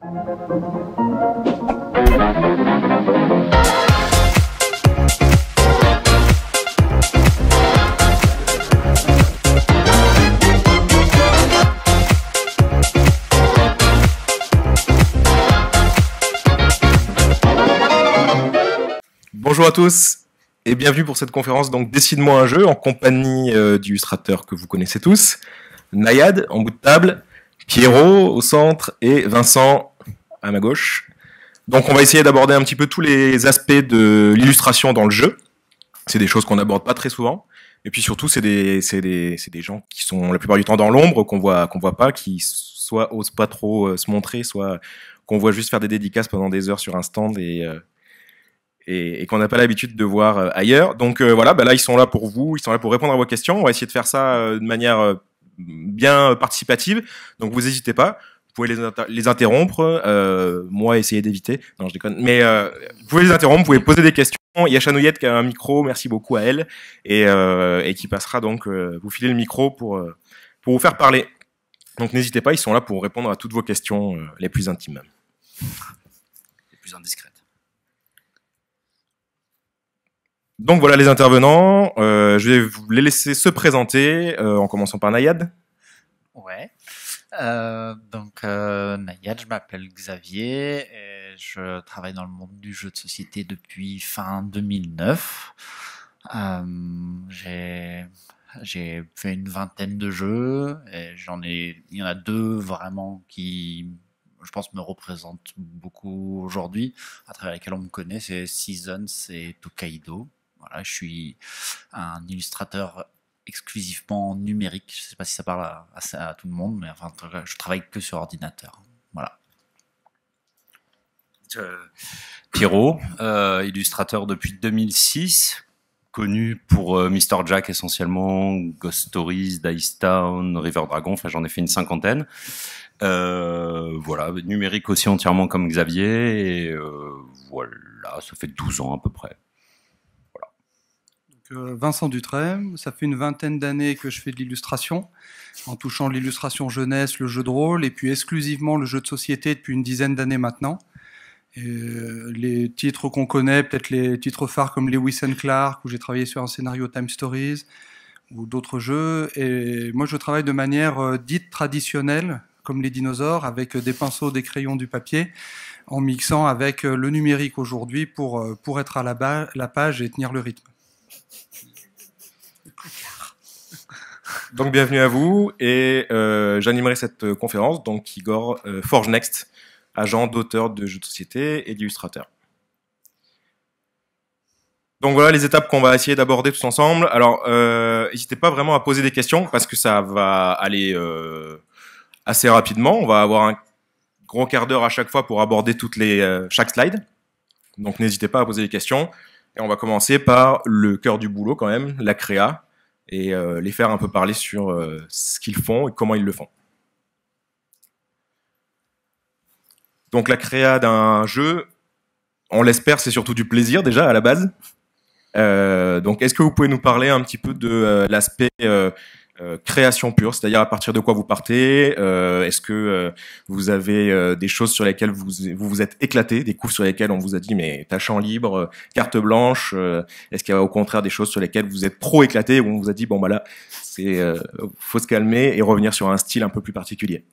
Bonjour à tous et bienvenue pour cette conférence donc Décide-moi un jeu en compagnie d'illustrateurs que vous connaissez tous, Nayad en bout de table, Pierrot au centre et Vincent à ma gauche. Donc on va essayer d'aborder un petit peu tous les aspects de l'illustration dans le jeu. C'est des choses qu'on n'aborde pas très souvent. Et puis surtout c'est des gens qui sont la plupart du temps dans l'ombre, qu'on voit pas, qui soit osent pas trop se montrer, soit qu'on voit juste faire des dédicaces pendant des heures sur un stand et qu'on n'a pas l'habitude de voir ailleurs. Donc voilà, bah là ils sont là pour vous, ils sont là pour répondre à vos questions. On va essayer de faire ça de manière bien participative. Donc vous n'hésitez pas, vous pouvez les interrompre. Moi, essayer d'éviter. Non, je déconne. Mais vous pouvez les interrompre, vous pouvez poser des questions. Il y a Chanouillette qui a un micro, merci beaucoup à elle, et qui passera donc vous filer le micro pour vous faire parler. Donc n'hésitez pas, ils sont là pour répondre à toutes vos questions les plus intimes. Les plus indiscrètes. Donc voilà les intervenants, je vais vous les laisser se présenter, en commençant par Nayad. Ouais, Nayad, je m'appelle Xavier et je travaille dans le monde du jeu de société depuis fin 2009. J'ai fait une vingtaine de jeux et il y en a 2 vraiment qui, je pense, me représentent beaucoup aujourd'hui, à travers lesquels on me connaît, c'est Seasons et Tokaido. Voilà, je suis un illustrateur exclusivement numérique. Je sais pas si ça parle à tout le monde, mais enfin, je travaille que sur ordinateur. Voilà. Pierrot, illustrateur depuis 2006, connu pour Mr. Jack essentiellement, Ghost Stories, Dice Town, River Dragon, enfin j'en ai fait une 50aine. Voilà, numérique aussi entièrement comme Xavier, et voilà, ça fait 12 ans à peu près. Vincent Dutray, ça fait une vingtaine d'années que je fais de l'illustration, en touchant l'illustration jeunesse, le jeu de rôle, et puis exclusivement le jeu de société depuis une dizaine d'années maintenant. Et les titres qu'on connaît, peut-être les titres phares comme Lewis and Clark, où j'ai travaillé sur un scénario Time Stories, ou d'autres jeux. Et moi, je travaille de manière dite traditionnelle, comme les dinosaures, avec des pinceaux, des crayons, du papier, en mixant avec le numérique aujourd'hui pour être à la page et tenir le rythme. Donc bienvenue à vous et j'animerai cette conférence, donc Igor Forge Next, agent d'auteur de jeux de société et d'illustrateur. Donc voilà les étapes qu'on va essayer d'aborder tous ensemble. Alors n'hésitez pas vraiment à poser des questions parce que ça va aller assez rapidement. On va avoir un gros quart d'heure à chaque fois pour aborder chaque slide. Donc n'hésitez pas à poser des questions. Et on va commencer par le cœur du boulot quand même, la créa, et les faire un peu parler sur ce qu'ils font et comment ils le font. Donc la créa d'un jeu, on l'espère, c'est surtout du plaisir déjà à la base. Donc est-ce que vous pouvez nous parler un petit peu de l'aspect création pure, c'est-à-dire à partir de quoi vous partez, est-ce que vous avez des choses sur lesquelles vous êtes éclaté, des coups sur lesquels on vous a dit mais t'as champ libre, carte blanche, est-ce qu'il y a au contraire des choses sur lesquelles vous êtes trop éclaté, où on vous a dit bon bah là c'est faut se calmer et revenir sur un style un peu plus particulier.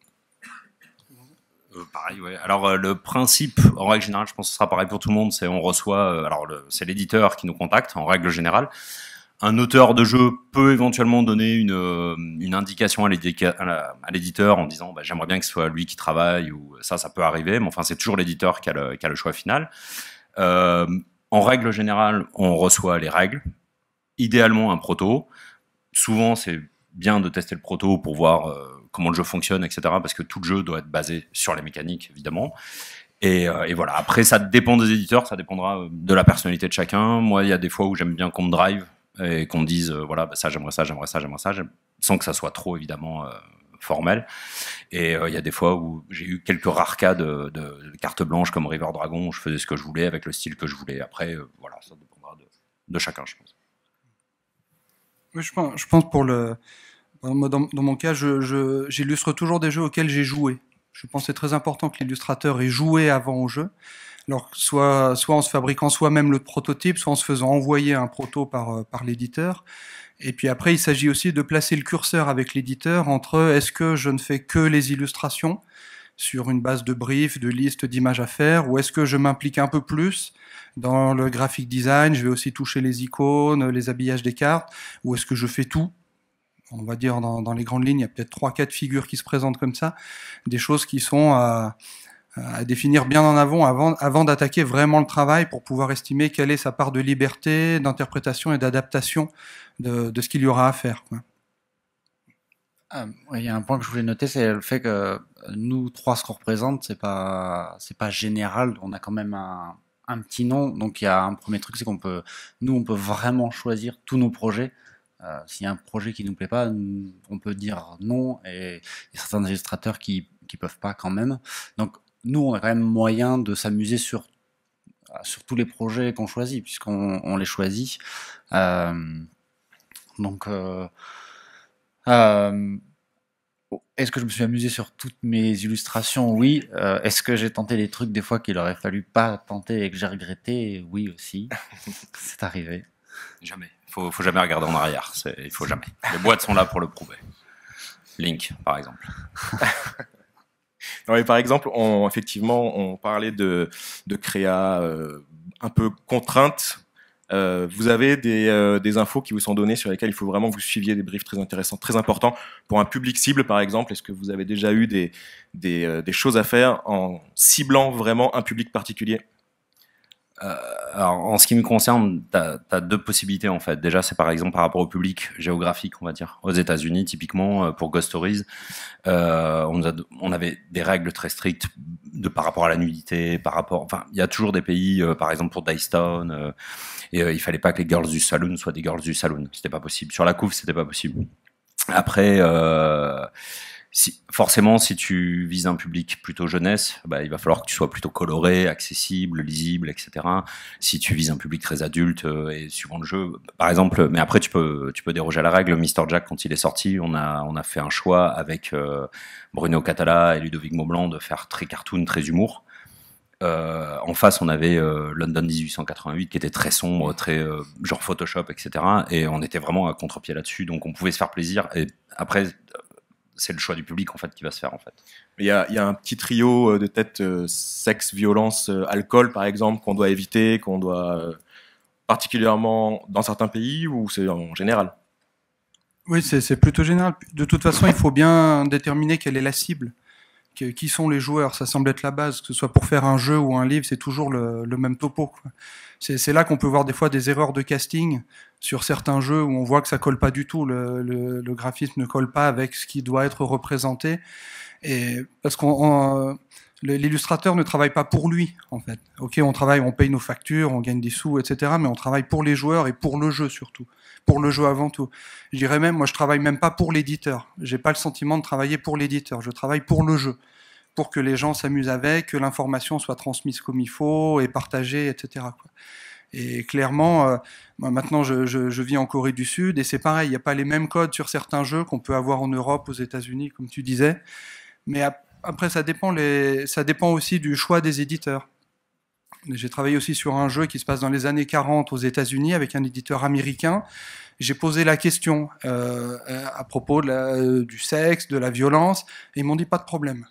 Pareil, ouais. Alors le principe, en règle générale, je pense que ce sera pareil pour tout le monde, c'est on reçoit, c'est l'éditeur qui nous contacte en règle générale. Un auteur de jeu peut éventuellement donner une indication à l'éditeur en disant bah, j'aimerais bien que ce soit lui qui travaille, ou ça peut arriver, mais enfin c'est toujours l'éditeur qui a le choix final. En règle générale, on reçoit les règles, idéalement un proto. Souvent c'est bien de tester le proto pour voir comment le jeu fonctionne, etc. Parce que tout le jeu doit être basé sur les mécaniques, évidemment. Et voilà. Après, ça dépend des éditeurs, ça dépendra de la personnalité de chacun. Moi, il y a des fois où j'aime bien qu'on me drive et qu'on me dise, voilà, bah, ça, j'aimerais ça, sans que ça soit trop, évidemment, formel. Et il y a des fois où j'ai eu quelques rares cas de carte blanche comme River Dragon, où je faisais ce que je voulais avec le style que je voulais. Après, voilà, ça dépendra de chacun, je pense. Oui, je pense pour le... Dans mon cas, j'illustre toujours des jeux auxquels j'ai joué. Je Je pense que c'est très important que l'illustrateur ait joué avant au jeu. Alors, soit en se fabriquant soi-même le prototype, soit en se faisant envoyer un proto par l'éditeur. Et puis après, il s'agit aussi de placer le curseur avec l'éditeur entre est-ce que je ne fais que les illustrations sur une base de briefs, de listes d'images à faire, ou est-ce que je m'implique un peu plus dans le graphic design, je vais aussi toucher les icônes, les habillages des cartes, ou est-ce que je fais tout? On va dire dans les grandes lignes, il y a peut-être 3-4 figures qui se présentent comme ça, des choses qui sont à définir bien en avant d'attaquer vraiment le travail pour pouvoir estimer quelle est sa part de liberté, d'interprétation et d'adaptation de ce qu'il y aura à faire, quoi. Il y a un point que je voulais noter, c'est le fait que nous trois, ce qu'on représente, c'est pas général. On a quand même un petit nom. Donc il y a un premier truc, c'est on peut vraiment choisir tous nos projets. S'il y a un projet qui nous plaît pas, on peut dire non. Et il y a certains illustrateurs qui peuvent pas quand même. Donc nous, on a quand même moyen de s'amuser sur tous les projets qu'on choisit, puisqu'on les choisit. Est-ce que je me suis amusé sur toutes mes illustrations? Oui. Est-ce que j'ai tenté des trucs des fois qu'il aurait fallu pas tenter et que j'ai regretté? Oui aussi. C'est arrivé. Jamais. Faut jamais regarder en arrière. Il faut jamais. Les boîtes sont là pour le prouver. Link, par exemple. Non, mais par exemple, effectivement, on parlait de créa un peu contrainte. Vous avez des infos qui vous sont données sur lesquelles il faut vraiment que vous suiviez des briefs très intéressants, très importants pour un public cible, par exemple. Est-ce que vous avez déjà eu des choses à faire en ciblant vraiment un public particulier? Alors, en ce qui me concerne, t'as deux possibilités en fait. Déjà, c'est par exemple par rapport au public géographique, on va dire. Aux États-Unis, typiquement, pour Ghost Stories, on avait des règles très strictes par rapport à la nudité, enfin, il y a toujours des pays, par exemple pour Dice Town, et il fallait pas que les girls du saloon soient des girls du saloon. C'était pas possible. Sur la couve, c'était pas possible. Après, forcément, si tu vises un public plutôt jeunesse, il va falloir que tu sois plutôt coloré, accessible, lisible, etc. Si tu vises un public très adulte et suivant le jeu, par exemple, mais après tu peux déroger à la règle. Mr. Jack, quand il est sorti, on a fait un choix avec Bruno Catala et Ludovic Maublanc de faire très cartoon, très humour. En face, on avait London 1888 qui était très sombre, très genre Photoshop, etc. Et on était vraiment à contre-pied là-dessus, donc on pouvait se faire plaisir. Et après, c'est le choix du public en fait qui va se faire en fait. Il y a un petit trio de tête sexe, violence, alcool par exemple qu'on doit éviter, qu'on doit particulièrement dans certains pays, ou c'est en général? Oui, c'est plutôt général. De toute façon, il faut bien déterminer quelle est la cible. Qui sont les joueurs, ça semble être la base, que ce soit pour faire un jeu ou un livre, c'est toujours le même topo, quoi. C'est là qu'on peut voir des fois des erreurs de casting sur certains jeux où on voit que ça colle pas du tout, le graphisme ne colle pas avec ce qui doit être représenté, et parce l'illustrateur ne travaille pas pour lui, en fait. Ok, on paye nos factures, on gagne des sous, etc., mais on travaille pour les joueurs et pour le jeu surtout. Pour le jeu avant tout. Je dirais même, moi je travaille même pas pour l'éditeur. J'ai pas le sentiment de travailler pour l'éditeur. Je travaille pour le jeu. Pour que les gens s'amusent avec, que l'information soit transmise comme il faut et partagée, etc., quoi. Et clairement, moi, maintenant je vis en Corée du Sud et c'est pareil, il n'y a pas les mêmes codes sur certains jeux qu'on peut avoir en Europe, aux États-Unis, comme tu disais. Mais après, ça dépend aussi du choix des éditeurs. J'ai travaillé aussi sur un jeu qui se passe dans les années 40 aux États-Unis avec un éditeur américain. J'ai posé la question à propos du sexe, de la violence, et ils m'ont dit pas de problème.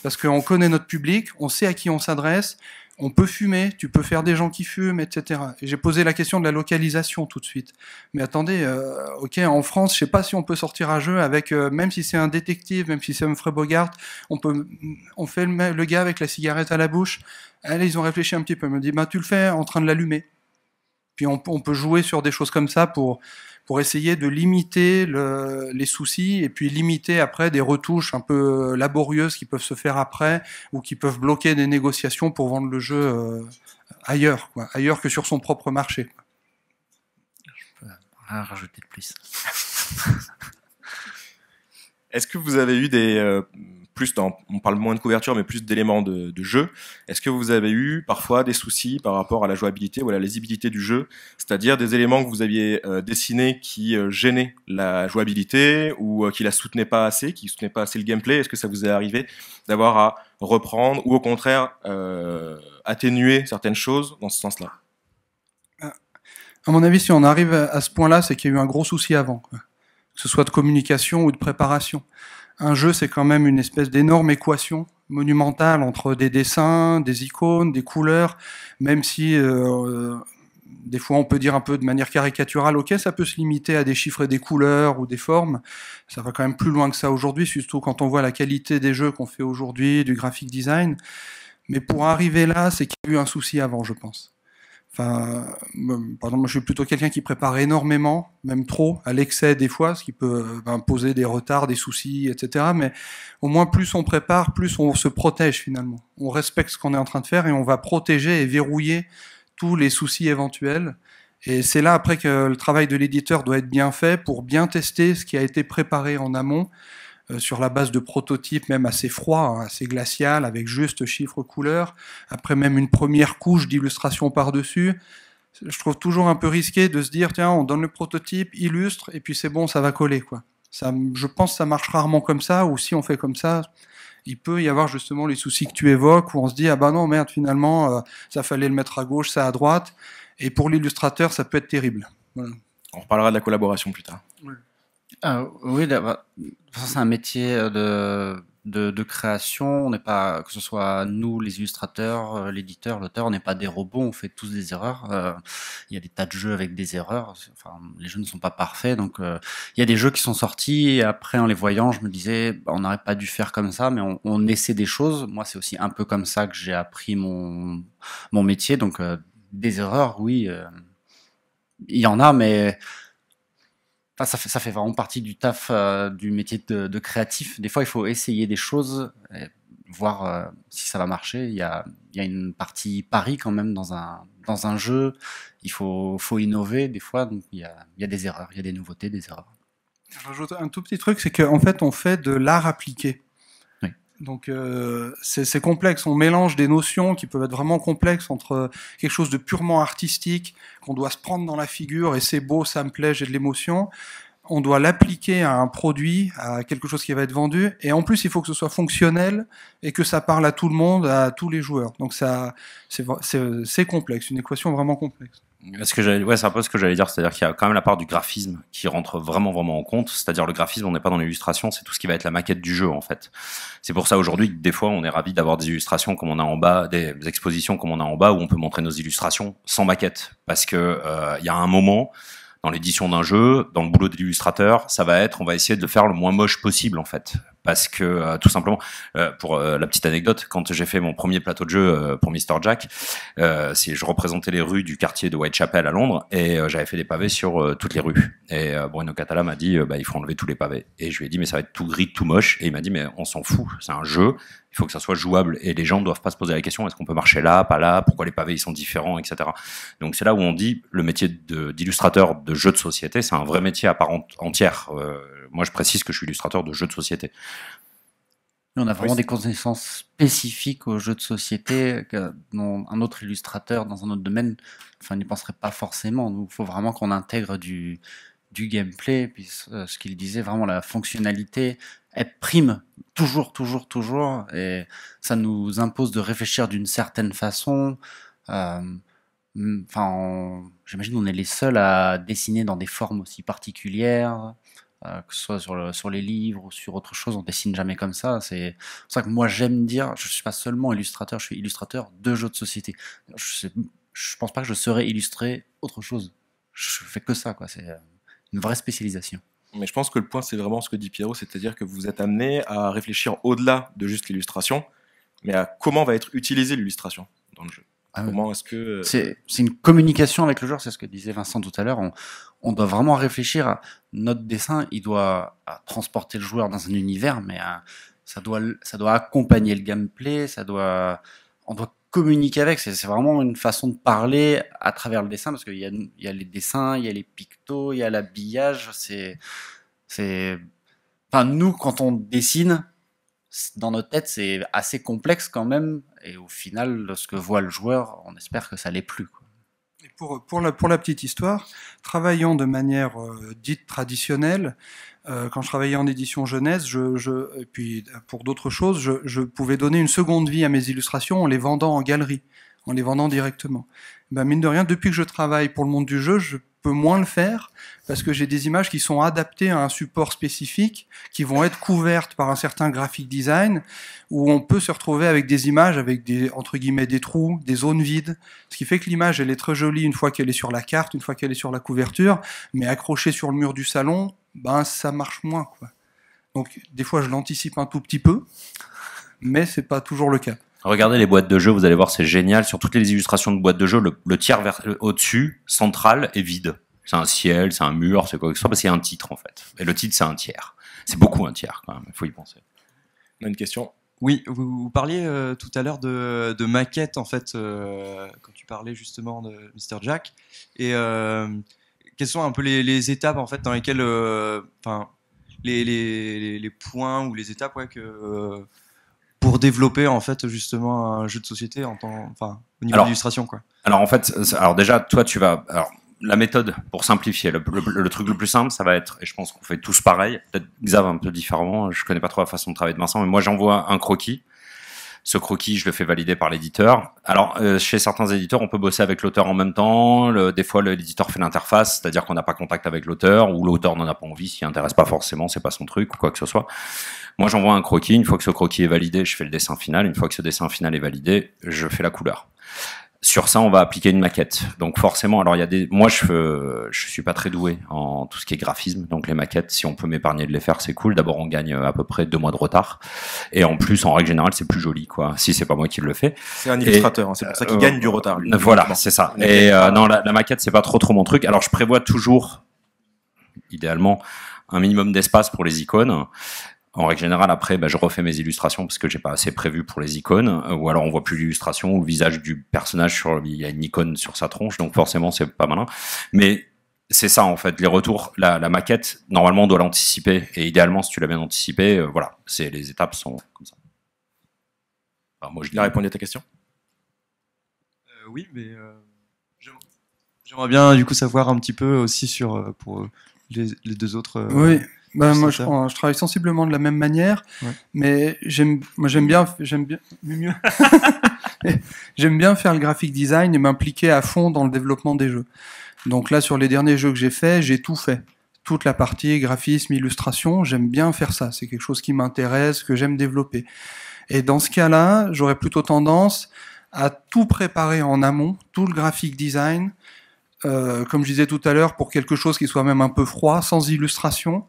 Parce qu'on connaît notre public, on sait à qui on s'adresse, on peut fumer, tu peux faire des gens qui fument, etc. Et j'ai posé la question de la localisation tout de suite. Mais attendez, ok, en France, je sais pas si on peut sortir un jeu avec, même si c'est un détective, même si c'est Humphrey Bogart, on fait le gars avec la cigarette à la bouche. Allez, ils ont réfléchi un petit peu, ils me disent, tu le fais en train de l'allumer. Puis on peut jouer sur des choses comme ça pour essayer de limiter les soucis et puis limiter après des retouches un peu laborieuses qui peuvent se faire après ou qui peuvent bloquer des négociations pour vendre le jeu ailleurs que sur son propre marché, quoi. Je peux rien rajouter de plus. Est-ce que vous avez eu on parle moins de couverture, mais plus d'éléments de jeu. Est-ce que vous avez eu parfois des soucis par rapport à la jouabilité ou à la lisibilité du jeu, c'est-à-dire des éléments que vous aviez dessinés qui gênaient la jouabilité ou qui la soutenaient pas assez, qui soutenaient pas assez le gameplay? Est-ce que ça vous est arrivé d'avoir à reprendre ou au contraire atténuer certaines choses dans ce sens-là? À mon avis, si on arrive à ce point-là, c'est qu'il y a eu un gros souci avant, quoi. Que ce soit de communication ou de préparation. Un jeu, c'est quand même une espèce d'énorme équation monumentale entre des dessins, des icônes, des couleurs, même si des fois on peut dire un peu de manière caricaturale, ok, ça peut se limiter à des chiffres et des couleurs ou des formes, ça va quand même plus loin que ça aujourd'hui, surtout quand on voit la qualité des jeux qu'on fait aujourd'hui, du graphic design. Mais pour arriver là, c'est qu'il y a eu un souci avant, je pense. Enfin, par exemple, moi, je suis plutôt quelqu'un qui prépare énormément, même trop, à l'excès des fois, ce qui peut poser des retards, des soucis, etc. Mais au moins, plus on prépare, plus on se protège finalement. On respecte ce qu'on est en train de faire et on va protéger et verrouiller tous les soucis éventuels. Et c'est là après que le travail de l'éditeur doit être bien fait pour bien tester ce qui a été préparé en amont, sur la base de prototypes même assez froids, hein, assez glacial, avec juste chiffres, couleurs, après même une première couche d'illustration par-dessus. Je trouve toujours un peu risqué de se dire, tiens, on donne le prototype, illustre, et puis c'est bon, ça va coller, quoi. Ça, je pense que ça marche rarement comme ça, ou si on fait comme ça, il peut y avoir justement les soucis que tu évoques, où on se dit, ah bah non, merde, finalement, ça fallait le mettre à gauche, ça à droite, et pour l'illustrateur, ça peut être terrible. Voilà. On reparlera de la collaboration plus tard. Ouais. Oui, c'est un métier de création. On n'est pas, que ce soit nous, les illustrateurs, l'éditeur, l'auteur, on n'est pas des robots. On fait tous des erreurs. Il y a des tas de jeux avec des erreurs. Enfin, les jeux ne sont pas parfaits. Donc, il y a des jeux qui sont sortis et après, en les voyant, je me disais, bah, on n'aurait pas dû faire comme ça, mais on essaie des choses. Moi, c'est aussi un peu comme ça que j'ai appris mon métier. Donc, des erreurs, oui, il y en a, mais enfin, ça fait vraiment partie du taf, du métier de créatif. Des fois, il faut essayer des choses, et voir si ça va marcher. Il y a une partie pari quand même dans un jeu. Il faut innover des fois, donc il y a des erreurs, il y a des nouveautés, des erreurs. Je rajoute un tout petit truc, c'est qu'en fait, on fait de l'art appliqué. Oui. Donc, c'est complexe. On mélange des notions qui peuvent être vraiment complexes entre quelque chose de purement artistique, qu'on doit se prendre dans la figure, et c'est beau, ça me plaît, j'ai de l'émotion. On doit l'appliquer à un produit, à quelque chose qui va être vendu, et en plus, il faut que ce soit fonctionnel et que ça parle à tout le monde, à tous les joueurs. Donc, ça, c'est complexe, une équation vraiment complexe. C'est un peu ce que j'allais dire, c'est-à-dire qu'il y a quand même la part du graphisme qui rentre vraiment en compte, c'est-à-dire le graphisme, on n'est pas dans l'illustration, c'est tout ce qui va être la maquette du jeu en fait. C'est pour ça aujourd'hui que des fois on est ravi d'avoir des illustrations comme on a en bas, des expositions comme on a en bas où on peut montrer nos illustrations sans maquette, parce que il y a un moment dans l'édition d'un jeu, dans le boulot de l'illustrateur, ça va être, on va essayer de le faire le moins moche possible en fait, parce que tout simplement, pour la petite anecdote, quand j'ai fait mon premier plateau de jeu pour Mr. Jack, je représentais les rues du quartier de Whitechapel à Londres et j'avais fait des pavés sur toutes les rues. Et Bruno Catala m'a dit, il faut enlever tous les pavés. Et je lui ai dit, mais ça va être tout gris, tout moche. Et il m'a dit, mais on s'en fout, c'est un jeu. Il faut que ça soit jouable et les gens ne doivent pas se poser la question est-ce qu'on peut marcher là, pas là, pourquoi les pavés ils sont différents, etc. Donc c'est là où on dit le métier d'illustrateur de jeux de société, c'est un vrai métier à part entière. Moi je précise que je suis illustrateur de jeux de société. On a vraiment des connaissances spécifiques aux jeux de société que un autre illustrateur dans un autre domaine, enfin, n'y penserait pas forcément. Nous, il faut vraiment qu'on intègre du gameplay, puis ce qu'il disait, vraiment la fonctionnalité, elle prime toujours, et ça nous impose de réfléchir d'une certaine façon. J'imagine qu'on est les seuls à dessiner dans des formes aussi particulières. Que ce soit sur les livres ou sur autre chose, on dessine jamais comme ça. C'est pour ça que moi j'aime dire, je suis pas seulement illustrateur, je suis illustrateur de jeux de société. Je pense pas que je saurais illustrer autre chose. Je fais que ça, quoi. C'est une vraie spécialisation. Mais je pense que le point, c'est vraiment ce que dit Pierrot, c'est-à-dire que vous êtes amené à réfléchir au-delà de juste l'illustration, mais à comment va être utilisée l'illustration dans le jeu. Comment est-ce que... C'est une communication avec le joueur, c'est ce que disait Vincent tout à l'heure. On doit vraiment réfléchir à notre dessin, il doit transporter le joueur dans un univers, mais ça doit accompagner le gameplay, on doit communiquer avec. C'est vraiment une façon de parler à travers le dessin, parce qu'il y a les dessins, il y a les pictos, il y a l'habillage. Enfin, nous, quand on dessine, dans notre tête, c'est assez complexe quand même. Et au final, ce que voit le joueur, on espère que ça l'est plus, quoi. Et pour la petite histoire, travaillant de manière dite traditionnelle, quand je travaillais en édition jeunesse, et puis pour d'autres choses, je pouvais donner une seconde vie à mes illustrations en les vendant en galerie, en les vendant directement. Ben, mine de rien, depuis que je travaille pour le monde du jeu, je peux moins le faire parce que j'ai des images qui sont adaptées à un support spécifique, qui vont être couvertes par un certain graphic design, où on peut se retrouver avec des images avec des, entre guillemets, des trous, des zones vides, ce qui fait que l'image, elle est très jolie une fois qu'elle est sur la carte, une fois qu'elle est sur la couverture, mais accrochée sur le mur du salon, ben, ça marche moins, quoi. Donc, des fois, je l'anticipe un tout petit peu, mais c'est pas toujours le cas. Regardez les boîtes de jeu, vous allez voir, c'est génial. Sur toutes les illustrations de boîtes de jeu, le tiers au-dessus, central, est vide. C'est un ciel, c'est un mur, c'est quoi que ce soit, parce qu'il y a un titre, en fait. Et le titre, c'est un tiers. C'est beaucoup un tiers, quand même. Il faut y penser. On a une question. Oui, vous parliez tout à l'heure de maquettes, en fait, quand tu parlais justement de Mr. Jack. Et quelles sont un peu les étapes, en fait, dans lesquelles, enfin, les points ou les étapes, ouais, pour développer, en fait, justement, un jeu de société enfin, au niveau de l'illustration, quoi. Alors, en fait, déjà, toi, alors, la méthode, pour simplifier, le truc le plus simple, ça va être, et je pense qu'on fait tous pareil, peut-être Xav un peu différemment, je connais pas trop la façon de travailler de Vincent, mais moi, j'envoie un croquis. Ce croquis, je le fais valider par l'éditeur. Alors, chez certains éditeurs, on peut bosser avec l'auteur en même temps. Des fois, l'éditeur fait l'interface, c'est-à-dire qu'on n'a pas contact avec l'auteur, ou l'auteur n'en a pas envie, s'y intéresse pas forcément, c'est pas son truc, ou quoi que ce soit. Moi, j'envoie un croquis. Une fois que ce croquis est validé, je fais le dessin final. Une fois que ce dessin final est validé, je fais la couleur. Sur ça, on va appliquer une maquette. Donc forcément, alors il y a moi je suis pas très doué en tout ce qui est graphisme, donc les maquettes, si on peut m'épargner de les faire, c'est cool. D'abord, on gagne à peu près 2 mois de retard, et en plus, en règle générale, c'est plus joli, quoi. Si c'est pas moi qui le fais. C'est un illustrateur, hein, c'est pour ça qu'il gagne du retard. Lui. Voilà, c'est ça. Et non, la maquette, c'est pas trop mon truc. Alors, je prévois toujours, idéalement, un minimum d'espace pour les icônes. En règle générale, après, je refais mes illustrations parce que j'ai pas assez prévu pour les icônes, ou alors on voit plus l'illustration ou le visage du personnage il y a une icône sur sa tronche, donc forcément c'est pas malin. Mais c'est ça en fait, les retours, la maquette, normalement on doit l'anticiper, et idéalement si tu l'as bien anticipé, voilà, les étapes sont comme ça. Alors, moi, Il a répondu à ta question. Oui, mais j'aimerais bien du coup savoir un petit peu aussi pour les deux autres. Oui. Ben, moi, je travaille sensiblement de la même manière, ouais. Mais j'aime bien mieux. J'aime bien faire le graphic design et m'impliquer à fond dans le développement des jeux. Donc là, sur les derniers jeux que j'ai faits, j'ai tout fait. Toute la partie graphisme, illustration, j'aime bien faire ça. C'est quelque chose qui m'intéresse, que j'aime développer. Et dans ce cas-là, j'aurais plutôt tendance à tout préparer en amont, tout le graphic design, comme je disais tout à l'heure, pour quelque chose qui soit même un peu froid, sans illustration.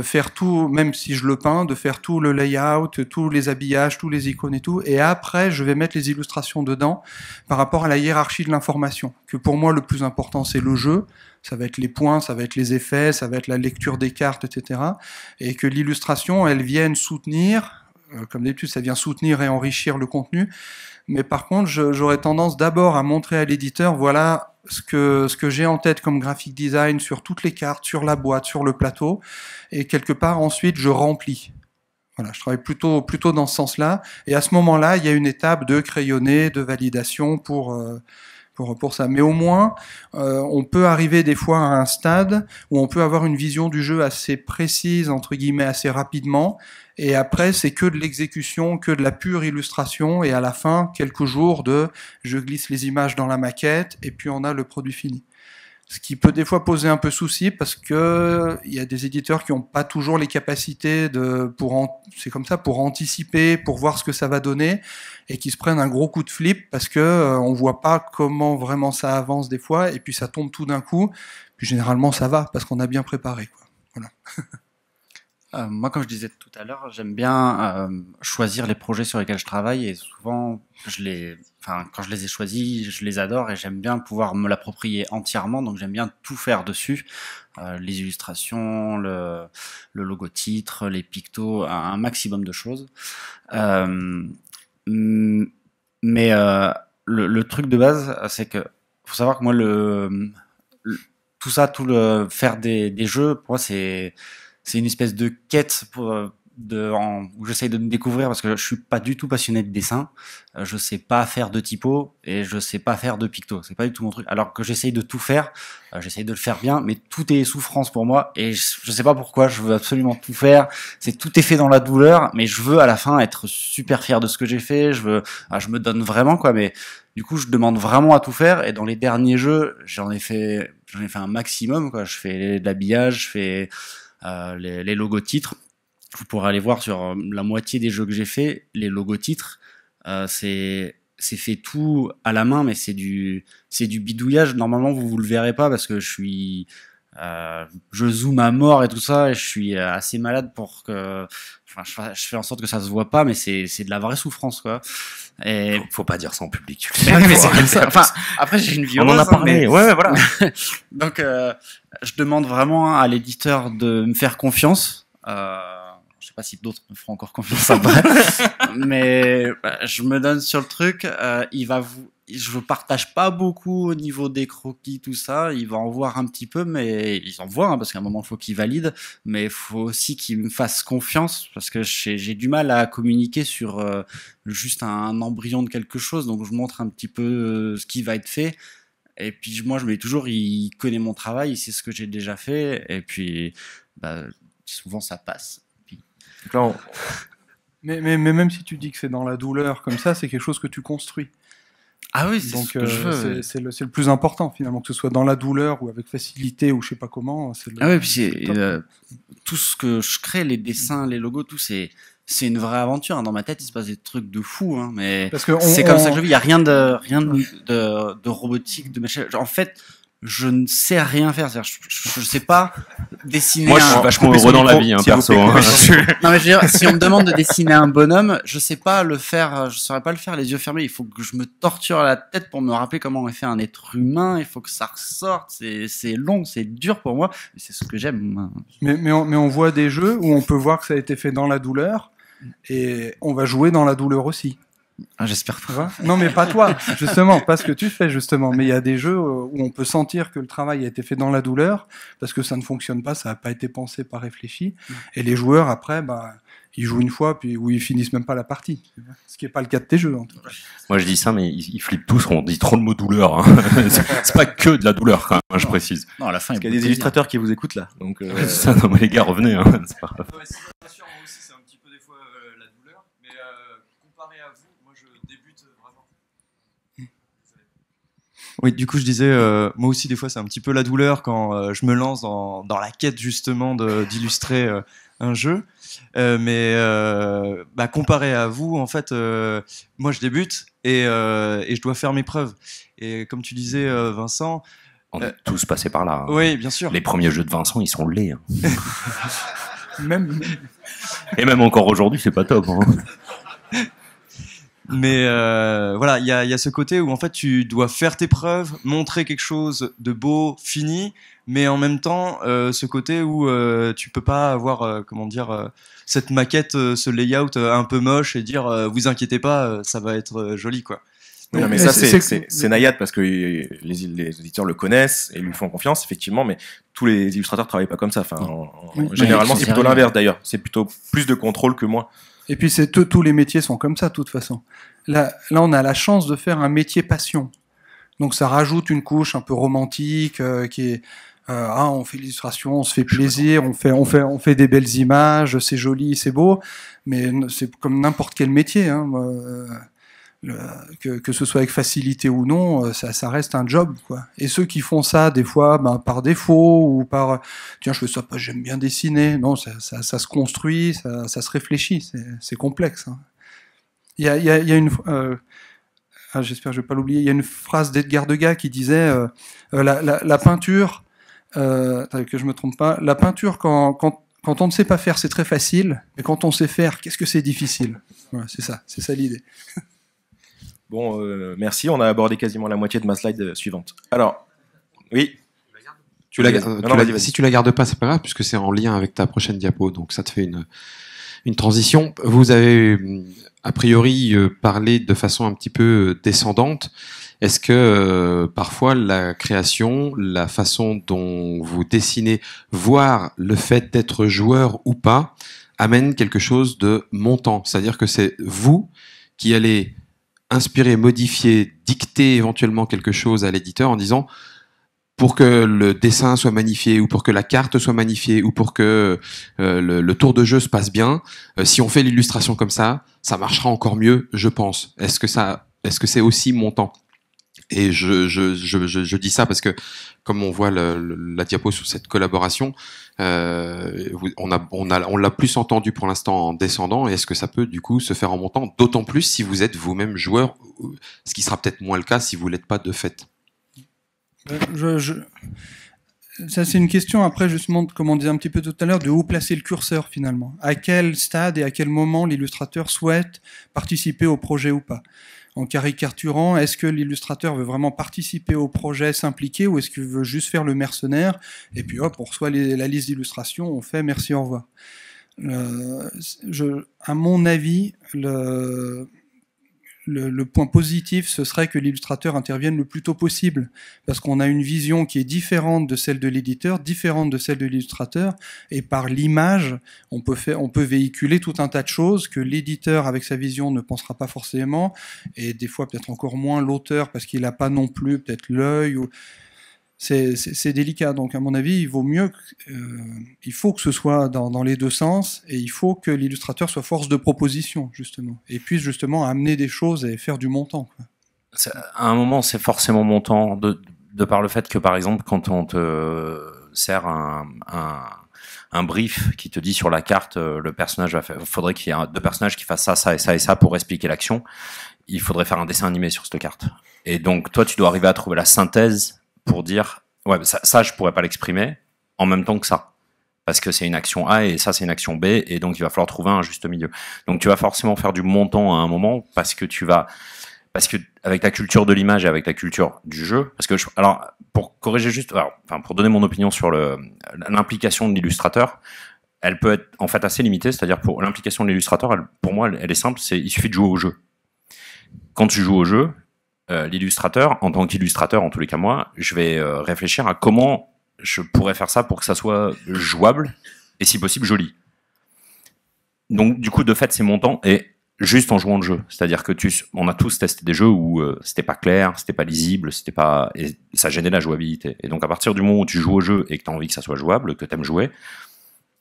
Faire tout, même si je le peins, de faire tout le layout, tous les habillages, tous les icônes et tout, et après je vais mettre les illustrations dedans par rapport à la hiérarchie de l'information, que pour moi le plus important c'est le jeu, ça va être les points, ça va être les effets, ça va être la lecture des cartes, etc. Et que l'illustration, elle vienne soutenir, comme d'habitude ça vient soutenir et enrichir le contenu, mais par contre j'aurais tendance d'abord à montrer à l'éditeur, voilà ce que j'ai en tête comme graphic design sur toutes les cartes, sur la boîte, sur le plateau, et quelque part ensuite je remplis. Voilà, je travaille plutôt dans ce sens-là, et à ce moment-là, il y a une étape de crayonner, de validation pour ça. Mais au moins, on peut arriver des fois à un stade où on peut avoir une vision du jeu assez précise, entre guillemets, assez rapidement, et après, c'est que de l'exécution, que de la pure illustration, et à la fin, quelques jours de je glisse les images dans la maquette, et puis on a le produit fini. Ce qui peut des fois poser un peu souci, parce que il y a des éditeurs qui n'ont pas toujours les capacités c'est comme ça, pour anticiper, pour voir ce que ça va donner, et qui se prennent un gros coup de flip, parce que on voit pas comment vraiment ça avance des fois, et puis ça tombe tout d'un coup, puis généralement ça va, parce qu'on a bien préparé, quoi. Voilà. Moi, comme je disais tout à l'heure, j'aime bien choisir les projets sur lesquels je travaille, et souvent, quand je les ai choisis, je les adore, et j'aime bien pouvoir me l'approprier entièrement, donc j'aime bien tout faire dessus, les illustrations, le logo titre, les pictos, un maximum de choses. Mais le truc de base, c'est que faut savoir que moi, faire des jeux, pour moi, c'est une espèce de quête où j'essaye de me découvrir parce que je suis pas du tout passionné de dessin. Je sais pas faire de typo et je sais pas faire de picto. C'est pas du tout mon truc. Alors que j'essaye de tout faire, j'essaye de le faire bien, mais tout est souffrance pour moi et je sais pas pourquoi. Je veux absolument tout faire. Tout est fait dans la douleur, mais je veux à la fin être super fier de ce que j'ai fait. Je me donne vraiment quoi, mais du coup je demande vraiment à tout faire et dans les derniers jeux j'en ai fait un maximum quoi. Je fais de l'habillage, je fais les logos titres. Vous pourrez aller voir sur la moitié des jeux que j'ai fait, les logos titres, c'est fait tout à la main, mais c'est du bidouillage. Normalement, vous le verrez pas parce que je zoome à mort et tout ça, et je suis assez malade pour que, enfin, je fais en sorte que ça se voit pas, mais c'est de la vraie souffrance, quoi. Et Faut pas dire ça en public. mais c'est comme ça. Enfin, après j'ai une vie. On en a parlé. Ouais, voilà. Donc, je demande vraiment à l'éditeur de me faire confiance. Je sais pas si d'autres me feront encore confiance après, mais je me donne sur le truc. Je partage pas beaucoup au niveau des croquis, tout ça. Il va en voir un petit peu, mais ils en voient, hein, parce qu'à un moment il faut qu'ils valident. Mais il faut aussi qu'ils me fassent confiance, parce que j'ai du mal à communiquer sur juste un embryon de quelque chose. Donc je montre un petit peu ce qui va être fait. Et puis moi je me dis toujours, il connaît mon travail, il sait ce que j'ai déjà fait. Et puis souvent ça passe. Donc là, Mais même si tu dis que c'est dans la douleur comme ça, c'est quelque chose que tu construis. Ah oui, c'est Donc ce que je veux. c'est le plus important finalement, que ce soit dans la douleur ou avec facilité ou je sais pas comment. Ah oui, puis tout ce que je crée, les dessins, les logos, tout c'est une vraie aventure. Dans ma tête, il se passe des trucs de fou, hein, mais c'est comme ça que je vis. Il y a rien de robotique, de machin. En fait, je ne sais rien faire. Je sais pas dessiner. Moi, je suis vachement heureux dans la vie, perso. Non, mais je veux dire, si on me demande de dessiner un bonhomme, je sais pas le faire. Je saurais pas le faire les yeux fermés. Il faut que je me torture la tête pour me rappeler comment on fait un être humain. Il faut que ça ressorte. C'est long, c'est dur pour moi. Mais c'est ce que j'aime. Mais on voit des jeux où on peut voir que ça a été fait dans la douleur et on va jouer dans la douleur aussi. Ah, j'espère pas. Non, mais pas toi, justement, pas ce que tu fais, justement. Mais il y a des jeux où on peut sentir que le travail a été fait dans la douleur, parce que ça ne fonctionne pas, ça n'a pas été pensé, pas réfléchi. Et les joueurs, après, ils jouent une fois, puis où ils finissent même pas la partie. Ce qui n'est pas le cas de tes jeux, en tout cas. Moi, je dis ça, mais ils flippent tous, on dit trop le mot douleur. Hein. C'est pas que de la douleur, quand même, je précise. Non, à la fin, il y a des illustrateurs qui vous écoutent là. Donc, ça, non, mais les gars, revenez. Hein, c'est pas grave. Ouais, c'est sûr, moi aussi, c'est un petit peu des fois la douleur, mais comparé à vous, moi je débute vraiment. Oui, du coup, je disais, moi aussi, des fois, c'est un petit peu la douleur quand je me lance dans la quête justement d'illustrer un jeu. Mais comparé à vous, en fait, moi, je débute et je dois faire mes preuves. Et comme tu disais, Vincent. On est tous passés par là. Hein. Oui, bien sûr. Les premiers jeux de Vincent, ils sont laids. Hein. Et même encore aujourd'hui, c'est pas top. Hein. Mais voilà, il y a ce côté où en fait tu dois faire tes preuves, montrer quelque chose de beau, fini, mais en même temps ce côté où tu peux pas avoir cette maquette, ce layout un peu moche et dire vous inquiétez pas, ça va être joli quoi. Non, mais ça c'est Nayad parce que les éditeurs le connaissent et lui font confiance effectivement, mais tous les illustrateurs travaillent pas comme ça. Enfin, généralement c'est plutôt l'inverse d'ailleurs. C'est plutôt plus de contrôle que moins. Et puis tous les métiers sont comme ça de toute façon. Là on a la chance de faire un métier passion. Donc ça rajoute une couche un peu romantique qui est on fait l'illustration, on se fait plaisir, on fait des belles images, c'est joli, c'est beau, mais c'est comme n'importe quel métier hein. Que ce soit avec facilité ou non, ça reste un job, quoi. Et ceux qui font ça, des fois, par défaut, ou par, tiens, je fais ça parce que j'aime bien dessiner. Non, ça se construit, ça se réfléchit, c'est complexe. Hein. Il y a une, j'espère que je vais pas l'oublier, il y a une phrase d'Edgar Degas qui disait, la peinture, que je me trompe pas, la peinture quand on ne sait pas faire, c'est très facile, mais quand on sait faire, qu'est-ce que c'est difficile? Voilà, c'est ça l'idée. Bon, merci. On a abordé quasiment la moitié de ma slide suivante. Alors, oui. Si tu la gardes pas, c'est pas grave, puisque c'est en lien avec ta prochaine diapo, donc ça te fait une transition. Vous avez a priori parlé de façon un petit peu descendante. Est-ce que parfois la création, la façon dont vous dessinez, voire le fait d'être joueur ou pas, amène quelque chose de montant. C'est-à-dire que c'est vous qui allez inspirer, modifier, dicter éventuellement quelque chose à l'éditeur en disant pour que le dessin soit magnifié ou pour que la carte soit magnifiée ou pour que le tour de jeu se passe bien, si on fait l'illustration comme ça marchera encore mieux, je pense. Est-ce que c'est aussi montant? Et je dis ça parce que comme on voit la diapo sur cette collaboration, on l'a plus entendu pour l'instant en descendant. Et est-ce que ça peut du coup se faire en montant? D'autant plus si vous êtes vous-même joueur, ce qui sera peut-être moins le cas si vous l'êtes pas de fait. Ça, c'est une question, après, justement, comme on disait un petit peu tout à l'heure, de où placer le curseur, finalement. À quel stade et à quel moment l'illustrateur souhaite participer au projet ou pas. En caricaturant, est-ce que l'illustrateur veut vraiment participer au projet, s'impliquer, ou est-ce qu'il veut juste faire le mercenaire, et puis hop, on reçoit la liste d'illustrations, on fait merci, au revoir. À mon avis, le point positif, ce serait que l'illustrateur intervienne le plus tôt possible, parce qu'on a une vision qui est différente de celle de l'éditeur, différente de celle de l'illustrateur, et par l'image, on peut véhiculer tout un tas de choses que l'éditeur, avec sa vision, ne pensera pas forcément, et des fois peut-être encore moins l'auteur, parce qu'il n'a pas non plus peut-être l'œil, ou... C'est délicat, donc à mon avis, il vaut mieux, il faut que ce soit dans les deux sens, et il faut que l'illustrateur soit force de proposition, justement, et puisse justement amener des choses et faire du montant, quoi. À un moment, c'est forcément montant, de par le fait que, par exemple, quand on te sert un brief qui te dit sur la carte, le personnage faudrait qu'il y ait deux personnages qui fassent ça, ça et ça et ça pour expliquer l'action, il faudrait faire un dessin animé sur cette carte. Et donc, toi, tu dois arriver à trouver la synthèse pour dire ouais, ça je pourrais pas l'exprimer en même temps que ça, parce que c'est une action A et ça c'est une action B, et donc il va falloir trouver un juste milieu. Donc tu vas forcément faire du montant à un moment, parce que avec la culture de l'image et avec la culture du jeu, parce que alors pour corriger juste, pour donner mon opinion sur l'implication de l'illustrateur, elle peut être en fait assez limitée, c'est-à-dire pour l'implication de l'illustrateur, pour moi elle est simple, il suffit de jouer au jeu. Quand tu joues au jeu, l'illustrateur, en tant qu'illustrateur, en tous les cas moi, je vais réfléchir à comment je pourrais faire ça pour que ça soit jouable et si possible joli. Donc du coup, de fait, c'est montant et juste en jouant le jeu. C'est-à-dire que on a tous testé des jeux où c'était pas clair, c'était pas lisible, et ça gênait la jouabilité. Et donc à partir du moment où tu joues au jeu et que tu as envie que ça soit jouable, que tu aimes jouer,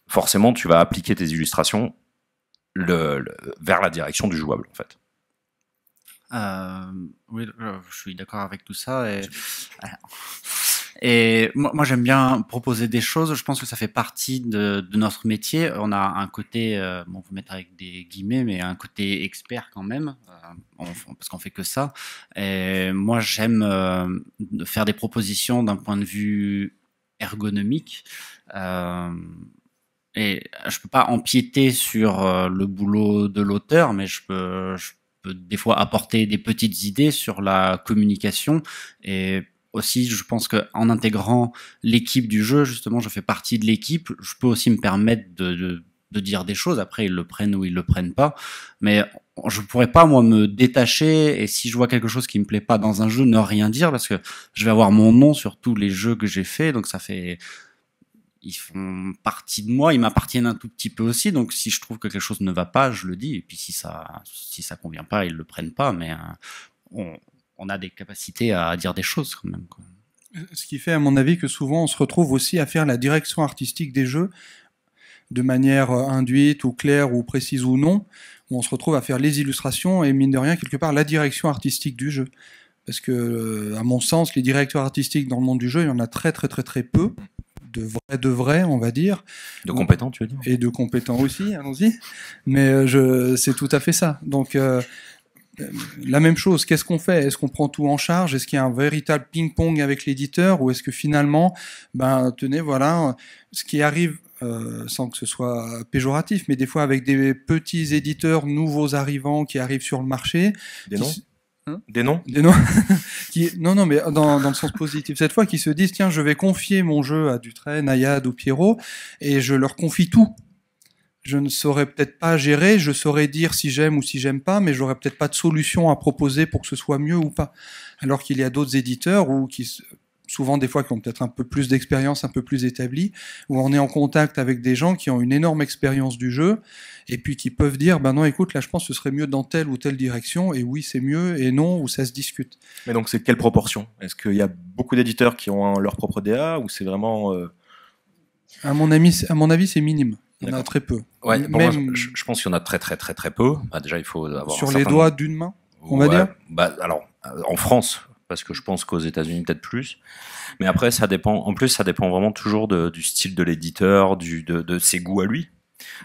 forcément tu vas appliquer tes illustrations vers la direction du jouable en fait. Oui, je suis d'accord avec tout ça. Et moi j'aime bien proposer des choses. Je pense que ça fait partie de notre métier. On a un côté, on peut mettre avec des guillemets, mais un côté expert quand même, parce qu'on fait que ça. Et moi j'aime faire des propositions d'un point de vue ergonomique. Et je peux pas empiéter sur le boulot de l'auteur, mais je peux des fois apporter des petites idées sur la communication. Et aussi, je pense qu'en intégrant l'équipe du jeu, justement, je fais partie de l'équipe, je peux aussi me permettre de dire des choses. Après, ils le prennent ou ils le prennent pas. Mais je pourrais pas, moi, me détacher, et si je vois quelque chose qui me plaît pas dans un jeu, ne rien dire, parce que je vais avoir mon nom sur tous les jeux que j'ai fait, donc ça fait... Ils font partie de moi, ils m'appartiennent un tout petit peu aussi, donc si je trouve que quelque chose ne va pas, je le dis, et puis si ça convient pas, ils le prennent pas, mais on a des capacités à dire des choses quand même, quoi. Ce qui fait, à mon avis, que souvent on se retrouve aussi à faire la direction artistique des jeux, de manière induite ou claire ou précise ou non, où on se retrouve à faire les illustrations et mine de rien, quelque part, la direction artistique du jeu. Parce que, à mon sens, les directeurs artistiques dans le monde du jeu, il y en a très très très très peu. De vrais, on va dire. De compétents, tu veux dire. Et de compétents aussi, allons-y. Mais c'est tout à fait ça. Donc, la même chose, qu'est-ce qu'on fait? Est-ce qu'on prend tout en charge? Est-ce qu'il y a un véritable ping-pong avec l'éditeur? Ou est-ce que finalement, tenez, voilà, ce qui arrive, sans que ce soit péjoratif, mais des fois avec des petits éditeurs nouveaux arrivants qui arrivent sur le marché... Des noms Non, mais dans le sens positif. Cette fois, qui se disent, tiens, je vais confier mon jeu à Dutray, Nayad ou Pierrot, et je leur confie tout. Je ne saurais peut-être pas gérer, je saurais dire si j'aime ou si j'aime pas, mais j'aurais peut-être pas de solution à proposer pour que ce soit mieux ou pas. Alors qu'il y a d'autres éditeurs qui souvent des fois qui ont peut-être un peu plus d'expérience, un peu plus établie, où on est en contact avec des gens qui ont une énorme expérience du jeu, et puis qui peuvent dire, ben non, écoute, là je pense que ce serait mieux dans telle ou telle direction, et oui c'est mieux, et non, ou ça se discute. Mais donc c'est quelle proportion? Est-ce qu'il y a beaucoup d'éditeurs qui ont leur propre DA, ou c'est vraiment... À mon avis, c'est minime. Il y en a très peu. Ouais, Même moi, je pense qu'il y en a très peu. Bah, déjà, il faut avoir sur les doigts d'une main, on va dire. Bah, alors, en France, parce que je pense qu'aux États-Unis peut-être plus. Mais après, ça dépend. En plus, ça dépend vraiment toujours du style de l'éditeur, de ses goûts à lui.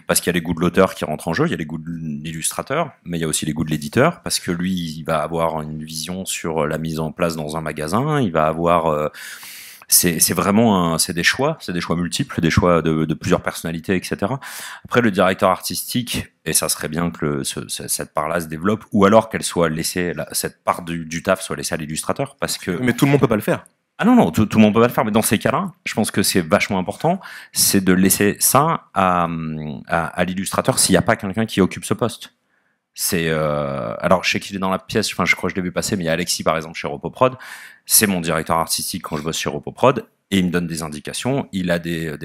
Parce qu'il y a les goûts de l'auteur qui rentrent en jeu, il y a les goûts de l'illustrateur, mais il y a aussi les goûts de l'éditeur, parce que lui, il va avoir une vision sur la mise en place dans un magasin, il va avoir... c'est vraiment c'est des choix multiples, des choix de plusieurs personnalités, etc. Après, le directeur artistique, et ça serait bien que cette part-là se développe, ou alors qu'elle soit laissée, cette part du taf soit laissée à l'illustrateur, parce que... Mais tout le monde peut pas le faire. Ah non, tout le monde peut pas le faire, mais dans ces cas-là, je pense que c'est vachement important, c'est de laisser ça à l'illustrateur s'il n'y a pas quelqu'un qui occupe ce poste. Alors je sais qu'il est dans la pièce, enfin je crois que je l'ai vu passer, mais il y a Alexis par exemple chez Repoprod, c'est mon directeur artistique quand je bosse chez Repoprod, et il me donne des indications, il a des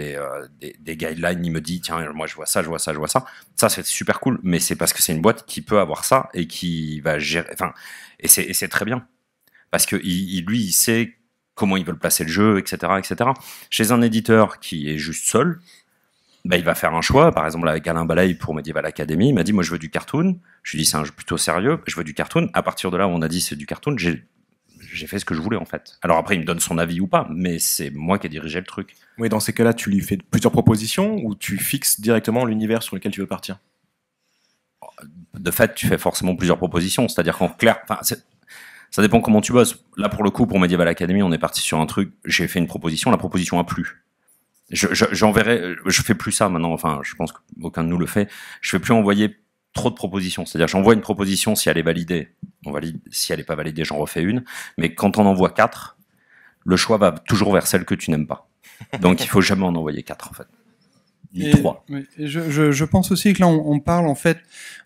guidelines, il me dit tiens moi je vois ça, ça c'est super cool, mais c'est parce que c'est une boîte qui peut avoir ça et qui va gérer, enfin et c'est très bien parce que lui il sait comment ils veulent placer le jeu, etc. Chez un éditeur qui est juste seul, bah, il va faire un choix. Par exemple, avec Alain Balaye pour Medieval Academy, il m'a dit, moi, je veux du cartoon. Je lui ai dit, c'est un jeu plutôt sérieux. Je veux du cartoon. À partir de là où on a dit c'est du cartoon, j'ai fait ce que je voulais, en fait. Alors après, il me donne son avis ou pas, mais c'est moi qui ai dirigé le truc. Oui, dans ces cas-là, tu lui fais plusieurs propositions ou tu fixes directement l'univers sur lequel tu veux partir? De fait, tu fais forcément plusieurs propositions. C'est-à-dire qu'en clair, ça dépend comment tu bosses. Là, pour le coup, pour Medieval Academy, on est parti sur un truc, j'ai fait une proposition, la proposition a plu. J'enverrai, je fais plus ça maintenant, enfin, je pense qu'aucun de nous le fait. Je fais plus envoyer trop de propositions. C'est-à-dire, j'envoie une proposition, si elle est validée, on valide. Si elle est pas validée, j'en refais une. Mais quand on envoie 4, le choix va toujours vers celle que tu n'aimes pas. Donc, il faut jamais en envoyer 4, en fait. Ni 3. Oui, et je pense aussi que là, on parle, en fait,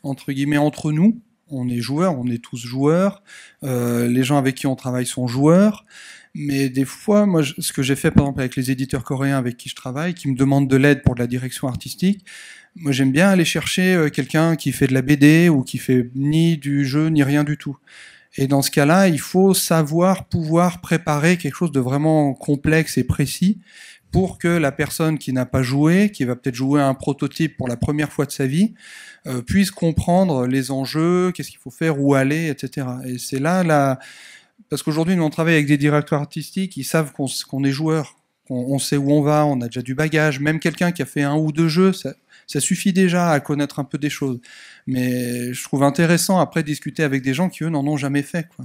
entre guillemets, entre nous. On est joueurs, on est tous joueurs. Les gens avec qui on travaille sont joueurs. Mais des fois, moi, ce que j'ai fait, par exemple, avec les éditeurs coréens avec qui je travaille, qui me demandent de l'aide pour de la direction artistique, moi, j'aime bien aller chercher quelqu'un qui fait de la BD ou qui fait ni du jeu, ni rien du tout. Et dans ce cas-là, il faut pouvoir préparer quelque chose de vraiment complexe et précis pour que la personne qui n'a pas joué, qui va peut-être jouer à un prototype pour la première fois de sa vie, puisse comprendre les enjeux, qu'est-ce qu'il faut faire, où aller, etc. Et c'est là, parce qu'aujourd'hui, nous, on travaille avec des directeurs artistiques, ils savent qu'on est joueur, on sait où on va, on a déjà du bagage. Même quelqu'un qui a fait 1 ou 2 jeux, ça suffit déjà à connaître un peu des choses. Mais je trouve intéressant, après, discuter avec des gens qui, eux, n'en ont jamais fait, quoi.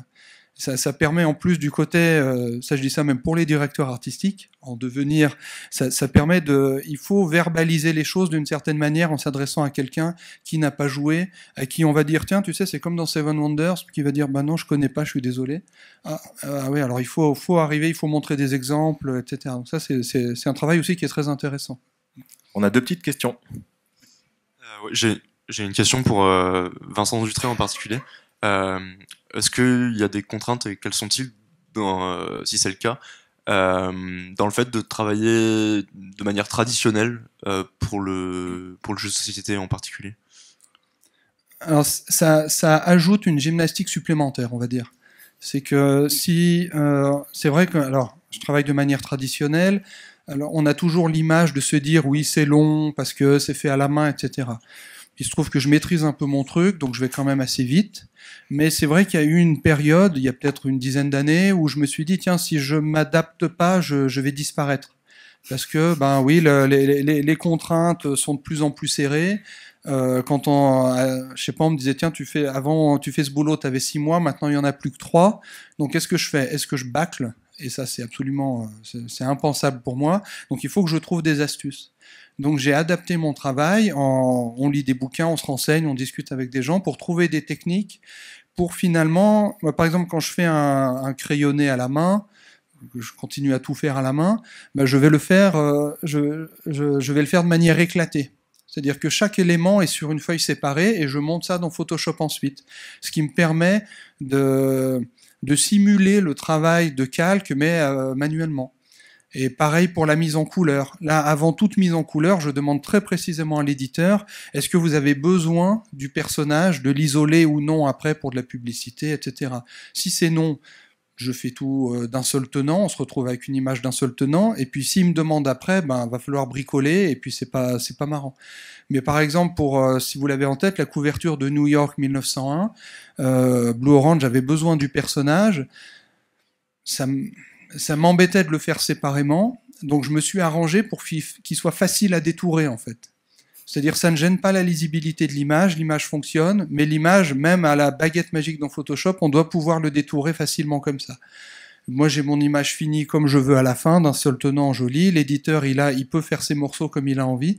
Ça permet en plus du côté, ça je dis ça même pour les directeurs artistiques, en devenir, ça permet il faut verbaliser les choses d'une certaine manière en s'adressant à quelqu'un qui n'a pas joué, à qui on va dire tiens tu sais c'est comme dans Seven Wonders, qui va dire bah non je connais pas, je suis désolé. Ah oui alors il faut arriver, il faut montrer des exemples, etc. Donc ça c'est un travail aussi qui est très intéressant. On a 2 petites questions. Ouais, j'ai une question pour Vincent Dutré en particulier. Est-ce qu'il y a des contraintes et quelles sont-ils, si c'est le cas, dans le fait de travailler de manière traditionnelle pour le jeu de société en particulier? Alors ça ajoute une gymnastique supplémentaire, on va dire. C'est que si c'est vrai que alors je travaille de manière traditionnelle. Alors on a toujours l'image de se dire oui c'est long parce que c'est fait à la main, etc. Il se trouve que je maîtrise un peu mon truc, donc je vais quand même assez vite. Mais c'est vrai qu'il y a eu une période, il y a peut-être une dizaine d'années, où je me suis dit, tiens, si je m'adapte pas, je vais disparaître. Parce que, ben oui, les contraintes sont de plus en plus serrées. Quand je sais pas, on me disait, tiens, avant, tu fais ce boulot, tu avais 6 mois, maintenant il y en a plus que 3. Donc qu'est-ce que je fais? Est-ce que je bâcle? Et ça, c'est absolument, c'est impensable pour moi. Donc il faut que je trouve des astuces. Donc j'ai adapté mon travail, on lit des bouquins, on se renseigne, on discute avec des gens pour trouver des techniques pour finalement, par exemple quand je fais un crayonné à la main, je continue à tout faire à la main, ben je vais le faire, je vais le faire de manière éclatée. C'est-à-dire que chaque élément est sur une feuille séparée et je monte ça dans Photoshop ensuite. Ce qui me permet de simuler le travail de calque, mais manuellement. Et pareil pour la mise en couleur. Là, avant toute mise en couleur, je demande très précisément à l'éditeur, est-ce que vous avez besoin du personnage, de l'isoler ou non après pour de la publicité, etc. Si c'est non, je fais tout d'un seul tenant, on se retrouve avec une image d'un seul tenant, et puis s'il me demande après, va falloir bricoler, et puis c'est pas marrant. Mais par exemple, pour si vous l'avez en tête, la couverture de New York 1901, Blue Orange avait besoin du personnage, ça m'embêtait de le faire séparément, donc je me suis arrangé pour qu'il soit facile à détourer en fait. C'est-à-dire ça ne gêne pas la lisibilité de l'image fonctionne, mais l'image, même à la baguette magique dans Photoshop, on doit pouvoir le détourer facilement comme ça. Moi j'ai mon image finie comme je veux à la fin, d'un seul tenant joli, l'éditeur il peut faire ses morceaux comme il a envie,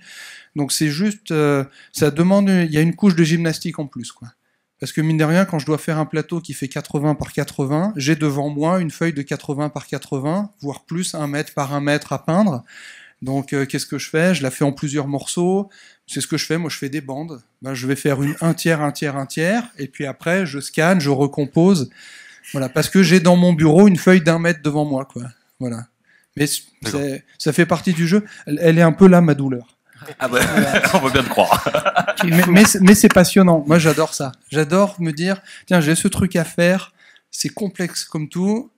donc c'est juste, ça demande, il y a une couche de gymnastique en plus quoi. Parce que mine de rien, quand je dois faire un plateau qui fait 80 par 80, j'ai devant moi une feuille de 80 par 80, voire plus, 1 mètre par 1 mètre à peindre. Donc qu'est-ce que je fais? Je la fais en plusieurs morceaux. C'est ce que je fais, moi je fais des bandes. Je vais faire un tiers, un tiers, un tiers, et puis après je scanne, je recompose. Voilà, parce que j'ai dans mon bureau une feuille d'1 mètre devant moi, quoi. Voilà. Mais ça fait partie du jeu. Elle est un peu là, ma douleur. Ah bah, on veut bien te croire. mais c'est passionnant. Moi, j'adore ça. J'adore me dire, tiens, j'ai ce truc à faire. C'est complexe comme tout.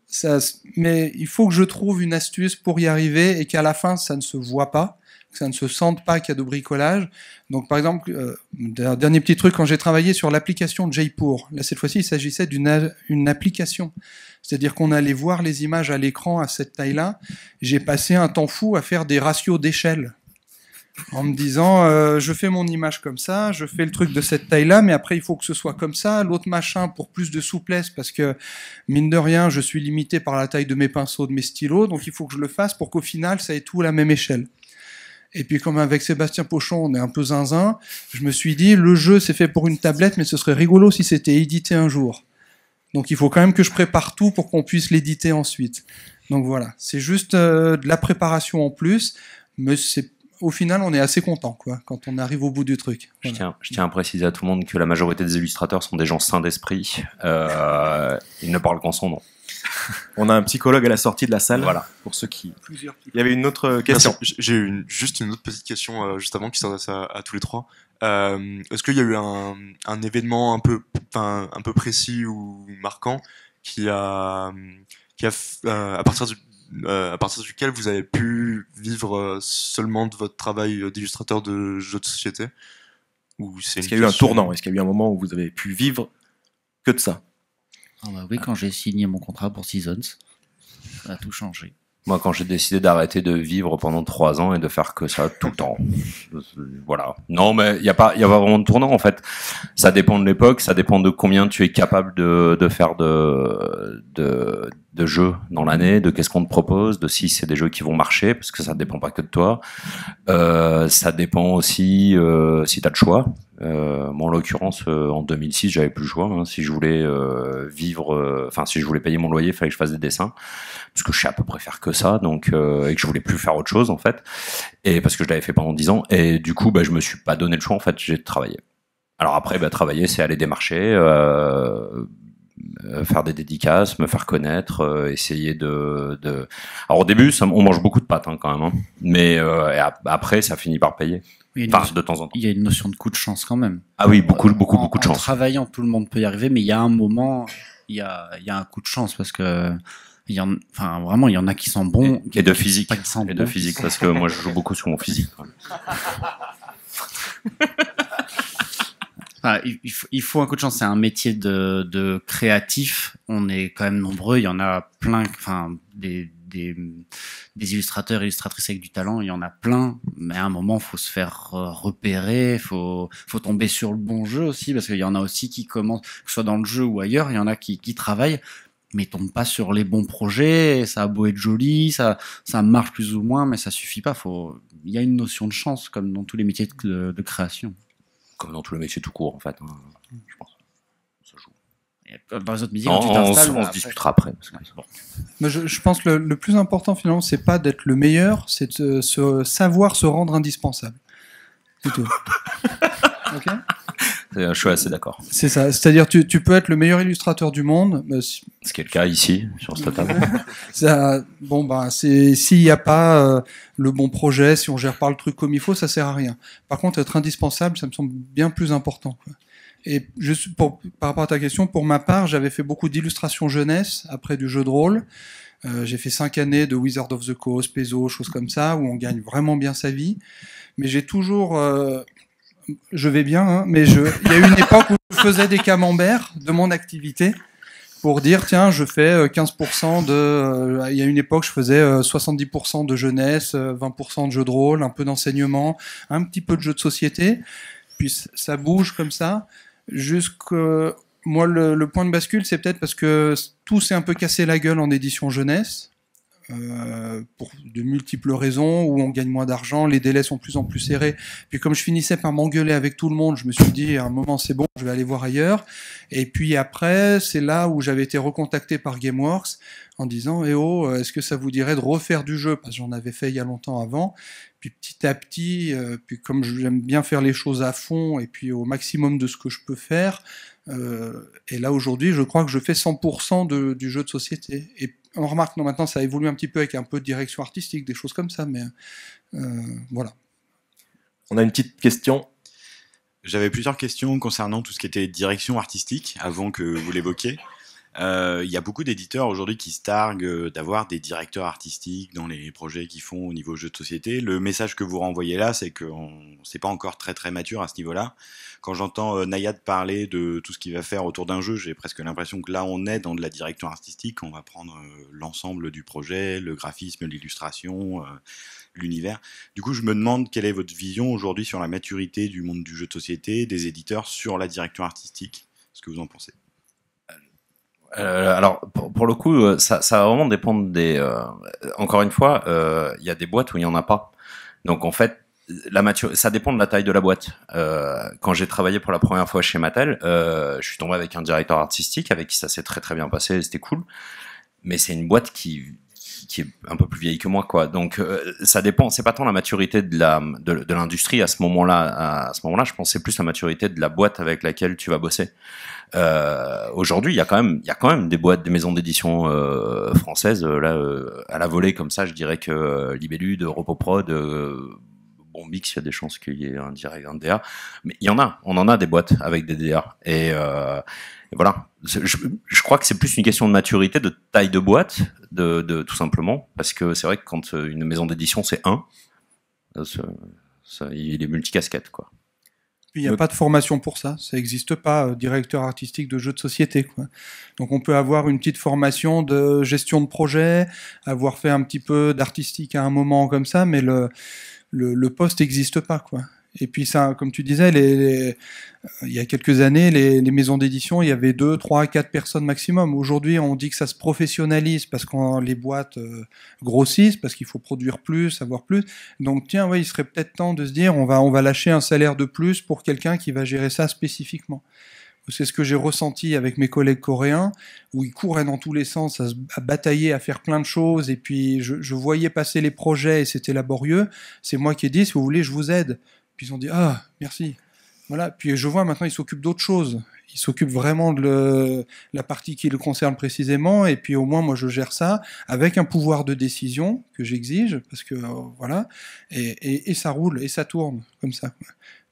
Mais il faut que je trouve une astuce pour y arriver et qu'à la fin, ça ne se voit pas, que ça ne se sente pas qu'il y a de bricolage. Donc, par exemple, dernier petit truc, quand j'ai travaillé sur l'application Jaipur, là, cette fois-ci, il s'agissait d'une application. C'est-à-dire qu'on allait voir les images à l'écran à cette taille-là. J'ai passé un temps fou à faire des ratios d'échelle. En me disant, je fais mon image comme ça, je fais le truc de cette taille-là, mais après il faut que ce soit comme ça, l'autre machin pour plus de souplesse, parce que mine de rien, je suis limité par la taille de mes pinceaux, de mes stylos, donc il faut que je le fasse pour qu'au final, ça ait tout à la même échelle. Et puis comme avec Sébastien Pochon, on est un peu zinzin, je me suis dit, le jeu c'est fait pour une tablette, mais ce serait rigolo si c'était édité un jour. Donc il faut quand même que je prépare tout pour qu'on puisse l'éditer ensuite. Donc voilà, c'est juste de la préparation en plus, mais au final, on est assez content, quoi, quand on arrive au bout du truc. Voilà. Je tiens à préciser à tout le monde que la majorité des illustrateurs sont des gens sains d'esprit. Ils ne parlent qu'en son nom. On a un psychologue à la sortie de la salle. Voilà. Pour ceux qui. Il y avait une autre question. J'ai juste une autre petite question juste avant qui s'adresse à tous les trois. Est-ce qu'il y a eu un événement un peu précis ou marquant qui a à partir duquel vous avez pu vivre seulement de votre travail d'illustrateur de jeux de société? Est-ce qu'il y a eu un tournant? Est-ce qu'il y a eu un moment où vous avez pu vivre que de ça? Oui, quand j'ai signé mon contrat pour Seasons, ça a tout changé. Moi, quand j'ai décidé d'arrêter de vivre pendant 3 ans et de faire que ça tout le temps. Voilà. Non, mais il y a pas vraiment de tournant, en fait. Ça dépend de l'époque, ça dépend de combien tu es capable de faire de jeux dans l'année, de qu'est-ce qu'on te propose, de si c'est des jeux qui vont marcher, parce que ça dépend pas que de toi. Ça dépend aussi si t'as le choix. Moi, en l'occurrence, en 2006, j'avais plus le choix. Hein. Si je voulais si je voulais payer mon loyer, il fallait que je fasse des dessins, parce que je sais à peu près faire que ça, donc et que je voulais plus faire autre chose en fait, et parce que je l'avais fait pendant 10 ans, et du coup, je me suis pas donné le choix en fait, j'ai travaillé. Alors après, travailler, c'est aller démarcher, faire des dédicaces, me faire connaître, essayer de. Alors au début, on mange beaucoup de pâtes hein, quand même, hein. Mais après, ça finit par payer. Oui, de temps en temps. Il y a une notion de coup de chance quand même. Ah oui, beaucoup de chance. En travaillant, tout le monde peut y arriver, mais il y a un moment, il y a un coup de chance parce que vraiment, il y en a qui sont bons. Et de physique. De physique, parce que moi, je joue beaucoup sur mon physique. Il faut un coup de chance. C'est un métier de créatif. On est quand même nombreux. Il y en a plein. Des illustrateurs, illustratrices avec du talent, il y en a plein. Mais à un moment, faut se faire repérer. Faut tomber sur le bon jeu aussi, parce qu'il y en a aussi qui commencent, que ce soit dans le jeu ou ailleurs, il y en a qui travaillent, mais tombent pas sur les bons projets. Ça a beau être joli, ça marche plus ou moins, mais ça suffit pas. Il y a une notion de chance, comme dans tous les métiers de création. Comme dans tous les métiers tout court, en fait, je pense. Ça joue. Et dans les autres métiers, quand tu t'installes, on se disputera après. Parce que, bon. Mais je pense que le plus important, finalement, c'est pas d'être le meilleur, c'est de savoir se rendre indispensable. C'est tout. Ok ? Je suis assez d'accord. C'est ça. C'est-à-dire, tu peux être le meilleur illustrateur du monde. Ce qui est le cas ici, sur cette table. S'il n'y a pas le bon projet, si on gère pas le truc comme il faut, ça sert à rien. Par contre, être indispensable, ça me semble bien plus important, quoi. Et juste par rapport à ta question, pour ma part, j'avais fait beaucoup d'illustrations jeunesse après du jeu de rôle. J'ai fait 5 années de Wizard of the Coast, Paizo, choses comme ça, où on gagne vraiment bien sa vie. Mais j'ai toujours... je vais bien, hein, mais il y a eu une époque où je faisais des camemberts de mon activité pour dire, tiens, je fais 15% de... il y a une époque, je faisais 70% de jeunesse, 20% de jeux de rôle, un peu d'enseignement, un petit peu de jeux de société. Puis ça bouge comme ça. Moi, le point de bascule, c'est peut-être parce que tout s'est un peu cassé la gueule en édition jeunesse, pour de multiples raisons, où on gagne moins d'argent, les délais sont de plus en plus serrés. Puis comme je finissais par m'engueuler avec tout le monde, je me suis dit, à un moment, c'est bon, je vais aller voir ailleurs. Et puis après, c'est là où j'avais été recontacté par Gameworks en disant, est-ce que ça vous dirait de refaire du jeu? Parce que j'en avais fait il y a longtemps avant. Puis petit à petit, puis comme j'aime bien faire les choses à fond et puis au maximum de ce que je peux faire, et là aujourd'hui, je crois que je fais 100% du jeu de société. Et on remarque, non, maintenant ça évolue un petit peu avec un peu de direction artistique, des choses comme ça, mais voilà. On a une petite question. J'avais plusieurs questions concernant tout ce qui était direction artistique, avant que vous l'évoquiez. Il y a beaucoup d'éditeurs aujourd'hui qui se targuent d'avoir des directeurs artistiques dans les projets qu'ils font au niveau jeu de société. Le message que vous renvoyez là, c'est que c'est pas encore très très mature à ce niveau-là. Quand j'entends Nayad parler de tout ce qu'il va faire autour d'un jeu, j'ai presque l'impression que là on est dans de la direction artistique. On va prendre l'ensemble du projet, le graphisme, l'illustration, l'univers. Du coup, je me demande quelle est votre vision aujourd'hui sur la maturité du monde du jeu de société, des éditeurs sur la direction artistique. Ce que vous en pensez? Alors pour le coup, ça va vraiment dépendre des. Encore une fois, il y a des boîtes où il y en a pas. Donc en fait, ça dépend de la taille de la boîte. Quand j'ai travaillé pour la première fois chez Mattel, je suis tombé avec un directeur artistique avec qui ça s'est très très bien passé, c'était cool. Mais c'est une boîte qui est un peu plus vieille que moi, quoi. Donc ça dépend. C'est pas tant la maturité de l'industrie à ce moment-là. À ce moment-là, je pense que c'est plus la maturité de la boîte avec laquelle tu vas bosser. Aujourd'hui, il y a quand même des boîtes, des maisons d'édition françaises à la volée comme ça. Je dirais que Libellude, Repoprod, Bombix, il y a des chances qu'il y ait un DA, mais on en a des boîtes avec des DA et voilà. Je crois que c'est plus une question de maturité, de taille de boîte, de tout simplement, parce que c'est vrai que quand une maison d'édition c'est il est multicasquette, quoi. Il n'y a pas de formation pour ça n'existe pas, directeur artistique de jeux de société, quoi. Donc on peut avoir une petite formation de gestion de projet, avoir fait un petit peu d'artistique à un moment comme ça, mais le poste n'existe pas, quoi. Et puis ça, comme tu disais, il y a quelques années, les maisons d'édition, il y avait 2, 3, 4 personnes maximum. Aujourd'hui, on dit que ça se professionnalise parce que les boîtes grossissent, parce qu'il faut produire plus, avoir plus. Donc tiens, ouais, il serait peut-être temps de se dire, on va lâcher un salaire de plus pour quelqu'un qui va gérer ça spécifiquement. C'est ce que j'ai ressenti avec mes collègues coréens, où ils couraient dans tous les sens, à batailler, à faire plein de choses, et puis je voyais passer les projets et c'était laborieux. C'est moi qui ai dit, si vous voulez, je vous aide. Puis ils ont dit, ah, merci. Voilà. Puis je vois maintenant, ils s'occupent d'autre chose. Ils s'occupent vraiment de la partie qui le concerne précisément, et puis au moins, moi, je gère ça avec un pouvoir de décision que j'exige, parce que, voilà, et ça roule, et ça tourne, comme ça, quoi.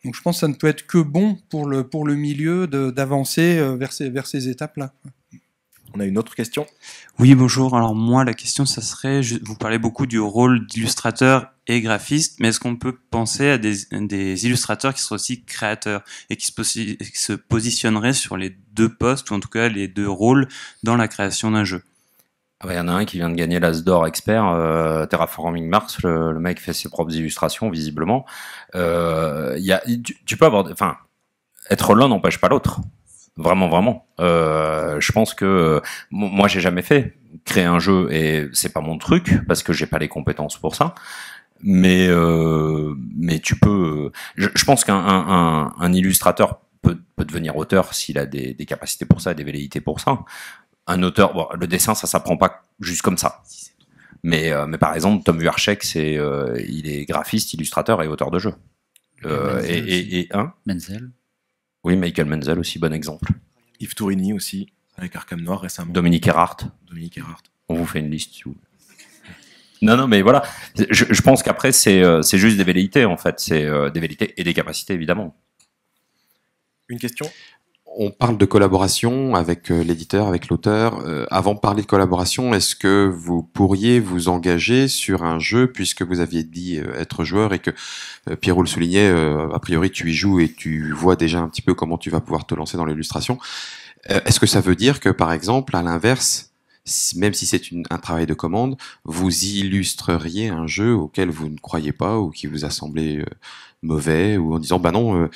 Donc je pense que ça ne peut être que bon pour le milieu d'avancer vers ces étapes-là, quoi. On a une autre question. Oui, bonjour. Alors moi, la question, ça serait, vous parlez beaucoup du rôle d'illustrateur et graphiste, mais est-ce qu'on peut penser à des illustrateurs qui sont aussi créateurs et qui se positionneraient sur les deux postes, ou en tout cas les deux rôles dans la création d'un jeu? Il y en a un qui vient de gagner l'As d'Or expert, Terraforming Mars, le mec fait ses propres illustrations, visiblement. Tu peux avoir... Enfin, être l'un n'empêche pas l'autre. Vraiment, vraiment. Je pense que moi, j'ai jamais fait créer un jeu et c'est pas mon truc parce que j'ai pas les compétences pour ça. Mais tu peux. Je pense qu'un illustrateur peut devenir auteur s'il a des capacités pour ça, des velléités pour ça. Un auteur, bon, le dessin, ça s'apprend pas juste comme ça. Mais par exemple, Tom Vuarchek, il est graphiste, illustrateur et auteur de jeu. Menzel. Oui, Michael Menzel aussi, bon exemple. Yves Tourini aussi, avec Arkham Noir récemment. Dominique Erhardt. Erhardt. On vous fait une liste. Si vous... Non, mais voilà. Je pense qu'après, c'est juste des velléités, en fait. C'est des velléités et des capacités, évidemment. Une question ? On parle de collaboration avec l'éditeur, avec l'auteur. Avant de parler de collaboration, est-ce que vous pourriez vous engager sur un jeu, puisque vous aviez dit être joueur et que Pierrot le soulignait, a priori tu y joues et tu vois déjà un petit peu comment tu vas pouvoir te lancer dans l'illustration. Est-ce que ça veut dire que, par exemple, à l'inverse, même si c'est un travail de commande, vous illustreriez un jeu auquel vous ne croyez pas ou qui vous a semblé mauvais, ou en disant bah non,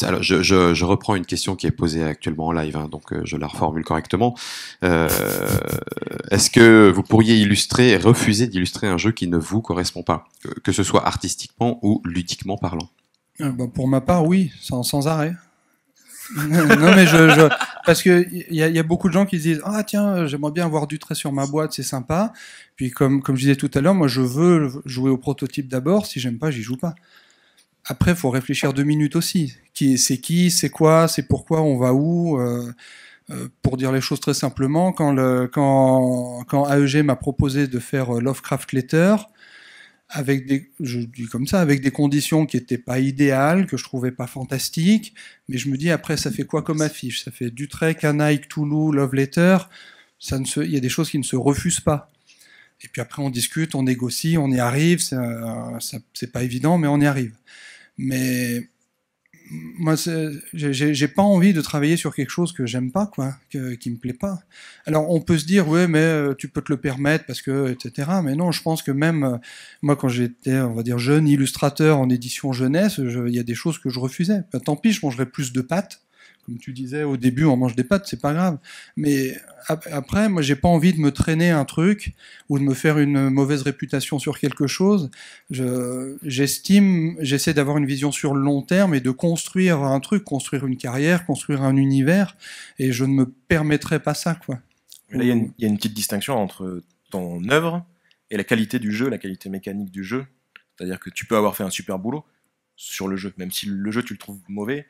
alors je reprends une question qui est posée actuellement en live, hein, donc je la reformule correctement. Est-ce que vous pourriez illustrer, refuser d'illustrer un jeu qui ne vous correspond pas, que ce soit artistiquement ou ludiquement parlant? Pour ma part, oui, sans arrêt. Non mais parce que il y a beaucoup de gens qui se disent ah tiens, j'aimerais bien avoir du trait sur ma boîte, c'est sympa. Puis comme je disais tout à l'heure, moi je veux jouer au prototype d'abord, si j'aime pas, j'y joue pas. Après, faut réfléchir 2 minutes aussi. C'est quoi, c'est pourquoi, on va où. Pour dire les choses très simplement, quand AEG m'a proposé de faire Lovecraft Letter, je dis comme ça, avec des conditions qui étaient pas idéales, que je trouvais pas fantastiques, mais je me dis après ça fait quoi comme affiche? Ça fait Dutray, Canaille, Cthulhu, Love Letter, il y a des choses qui ne se refusent pas. Et puis après on discute, on négocie, on y arrive, c'est pas évident, mais on y arrive. Mais moi, j'ai pas envie de travailler sur quelque chose que j'aime pas, quoi, qui me plaît pas. Alors, on peut se dire, ouais, mais tu peux te le permettre parce que, etc. Mais non, je pense que même moi, quand j'étais, on va dire, jeune illustrateur en édition jeunesse, il y a des choses que je refusais. Ben, tant pis, je mangerais plus de pâtes. Comme tu disais au début, on mange des pâtes, c'est pas grave. Mais après, moi, j'ai pas envie de me traîner un truc ou de me faire une mauvaise réputation sur quelque chose. J'essaie d'avoir une vision sur le long terme et de construire un truc, construire une carrière, construire un univers. Et je ne me permettrai pas ça, quoi. Là, il y a une petite distinction entre ton œuvre et la qualité du jeu, la qualité mécanique du jeu. C'est-à-dire que tu peux avoir fait un super boulot sur le jeu, même si le jeu tu le trouves mauvais.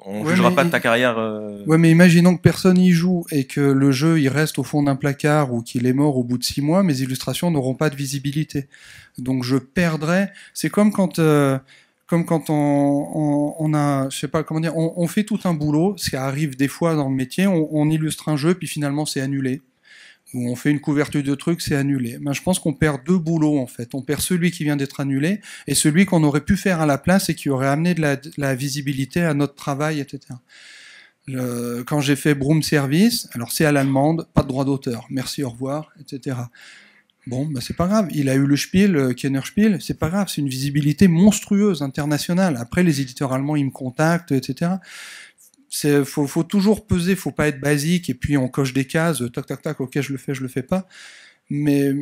On ne jugera pas de ta carrière. Ouais, mais imaginons que personne y joue et que le jeu il reste au fond d'un placard ou qu'il est mort au bout de 6 mois, mes illustrations n'auront pas de visibilité. Donc je perdrai. C'est comme quand on a, je sais pas comment dire, on fait tout un boulot, ce qui arrive des fois dans le métier, on illustre un jeu puis finalement c'est annulé. Ou on fait une couverture de trucs, c'est annulé. Ben, je pense qu'on perd 2 boulots en fait. On perd celui qui vient d'être annulé et celui qu'on aurait pu faire à la place et qui aurait amené de la visibilité à notre travail, etc. Quand j'ai fait Broom Service, alors c'est à l'allemande, pas de droit d'auteur, merci, au revoir, etc. Bon, ben c'est pas grave. Il a eu le Spiel, Kenner Spiel, c'est pas grave. C'est une visibilité monstrueuse, internationale. Après, les éditeurs allemands, ils me contactent, etc. Faut toujours peser, faut pas être basique et puis on coche des cases, tac tac tac, ok je le fais pas. Mais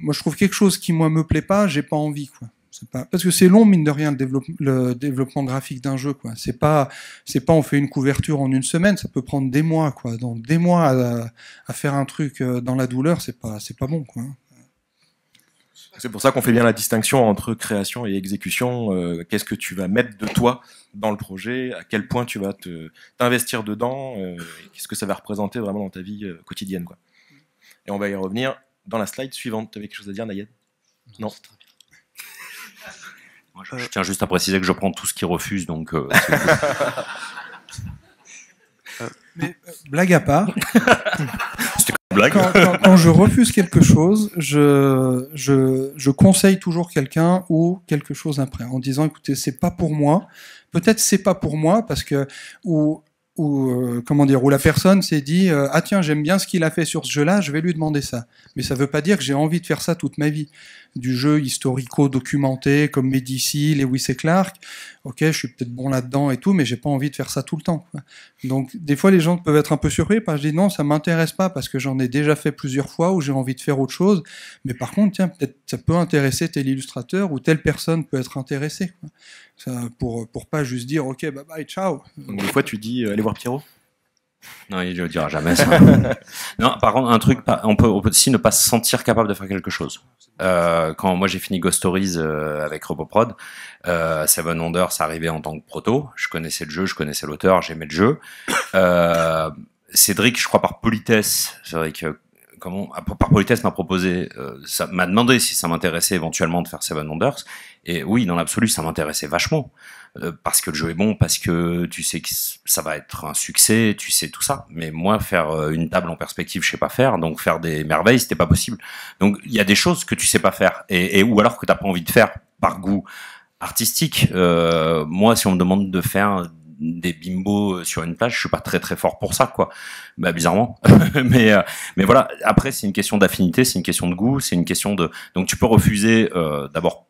moi je trouve quelque chose qui moi me plaît pas, j'ai pas envie, quoi. C'est pas parce que c'est long, mine de rien, le développement graphique d'un jeu, quoi. C'est pas on fait une couverture en une semaine, ça peut prendre des mois, quoi. Donc des mois à faire un truc dans la douleur, c'est pas bon, quoi. C'est pour ça qu'on fait bien la distinction entre création et exécution. Qu'est-ce que tu vas mettre de toi dans le projet, à quel point tu vas t'investir dedans, qu'est-ce que ça va représenter vraiment dans ta vie quotidienne, quoi. Et on va y revenir dans la slide suivante. Tu avais quelque chose à dire, Nayed? Non. Moi, je tiens juste à préciser que je prends tout ce qui refuse, donc. Mais, blague à part. C'était une blague. Quand je refuse quelque chose, je conseille toujours quelqu'un ou quelque chose après, en disant écoutez, c'est pas pour moi. Peut-être c'est pas pour moi parce que où la personne s'est dit ah tiens, j'aime bien ce qu'il a fait sur ce jeu-là, je vais lui demander ça. Mais ça veut pas dire que j'ai envie de faire ça toute ma vie. Du jeu historico-documenté comme Medici, Lewis et Clark, ok, je suis peut-être bon là-dedans et tout, mais j'ai pas envie de faire ça tout le temps, quoi. Donc des fois les gens peuvent être un peu surpris parce que je dis non, ça m'intéresse pas parce que j'en ai déjà fait plusieurs fois ou j'ai envie de faire autre chose. Mais par contre, tiens, peut-être ça peut intéresser tel illustrateur ou telle personne peut être intéressée, quoi. Ça, pour pas juste dire ok, bye bye, ciao. Donc des fois tu dis allez voir Pierrot. Non, il ne le dira jamais, ça. Non, par contre, un truc, on peut aussi ne pas se sentir capable de faire quelque chose. Quand moi j'ai fini Ghost Stories avec RoboProd, Seven Wonders, ça arrivait en tant que proto. Je connaissais le jeu, je connaissais l'auteur, j'aimais le jeu. Cédric, je crois par politesse, c'est vrai que par politesse m'a proposé, m'a demandé si ça m'intéressait éventuellement de faire Seven Wonders. Et oui, dans l'absolu, ça m'intéressait vachement. Parce que le jeu est bon, parce que tu sais que ça va être un succès, tu sais tout ça. Mais moi, faire une table en perspective, je sais pas faire. Donc faire des merveilles, c'était pas possible. Donc il y a des choses que tu sais pas faire, ou alors que t'as pas envie de faire par goût artistique. Moi, si on me demande de faire des bimbos sur une plage, je suis pas très très fort pour ça, quoi. Bah bizarrement. mais voilà. Après, c'est une question d'affinité, c'est une question de goût, c'est une question de. Donc tu peux refuser d'abord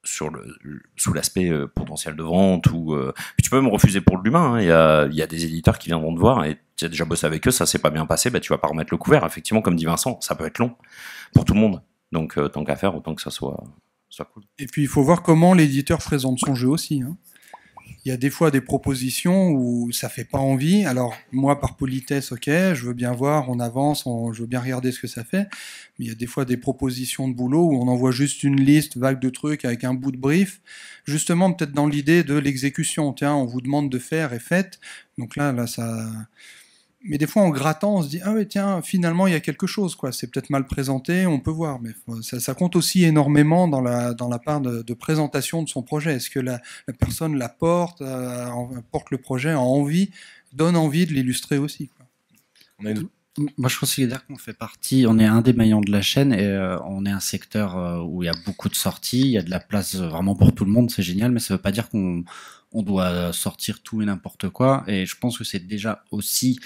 sous l'aspect potentiel de vente, ou puis tu peux même refuser pour l'humain, hein. Il y a des éditeurs qui viendront te voir et tu as déjà bossé avec eux, ça s'est pas bien passé, bah tu vas pas remettre le couvert. Effectivement, comme dit Vincent, ça peut être long pour tout le monde, donc tant qu'à faire, autant que ça soit cool. Et puis il faut voir comment l'éditeur présente son jeu aussi, hein. Il y a des fois des propositions où ça fait pas envie. Alors moi, par politesse, ok, je veux bien voir, on avance, je veux bien regarder ce que ça fait. Mais il y a des fois des propositions de boulot où on envoie juste une liste vague de trucs avec un bout de brief, justement peut-être dans l'idée de l'exécution. Tiens, on vous demande de faire et faites. Donc là, ça. Mais des fois, en grattant, on se dit, ah oui, tiens, finalement, il y a quelque chose, quoi. C'est peut-être mal présenté, on peut voir. Mais ça compte aussi énormément dans la part de présentation de son projet. Est-ce que la personne la porte le projet, a envie, donne envie de l'illustrer aussi, quoi. Moi, je considère qu'on fait partie, on est un des maillons de la chaîne et on est un secteur où il y a beaucoup de sorties, il y a de la place vraiment pour tout le monde, c'est génial, mais ça veut pas dire qu'on doit sortir tout et n'importe quoi. Et je pense que c'est déjà aussi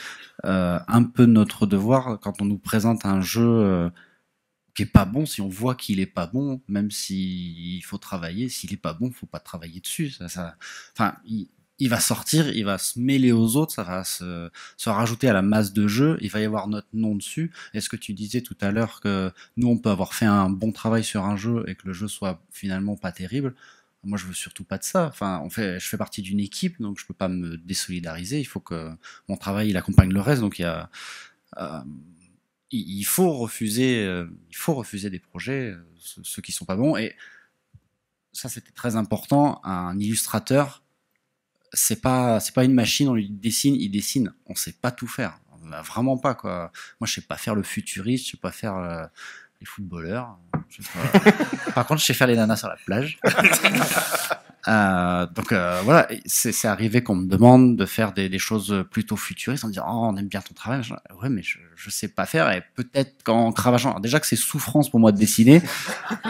un peu notre devoir quand on nous présente un jeu qui est pas bon. Si on voit qu'il est pas bon, même s'il faut travailler, s'il est pas bon, faut pas travailler dessus. Enfin, il va sortir, il va se mêler aux autres, ça va se rajouter à la masse de jeux, il va y avoir notre nom dessus. Est-ce que tu disais tout à l'heure que nous, on peut avoir fait un bon travail sur un jeu et que le jeu soit finalement pas terrible? Moi, je veux surtout pas de ça. Enfin, je fais partie d'une équipe, donc je peux pas me désolidariser. Il faut que mon travail, il accompagne le reste. Donc il faut refuser des projets, ceux qui sont pas bons. Et ça, c'était très important. Un illustrateur, c'est pas une machine. On lui dessine, il dessine. On sait pas tout faire. Vraiment pas, quoi. Moi, je sais pas faire le futuriste, je sais pas faire les footballeurs. Par contre, je sais faire les nanas sur la plage. Donc voilà, c'est arrivé qu'on me demande de faire des choses plutôt futuristes en me disant oh, on aime bien ton travail. Ouais, mais je sais pas faire. Et peut-être qu'en cravageant, alors déjà que c'est souffrance pour moi de dessiner,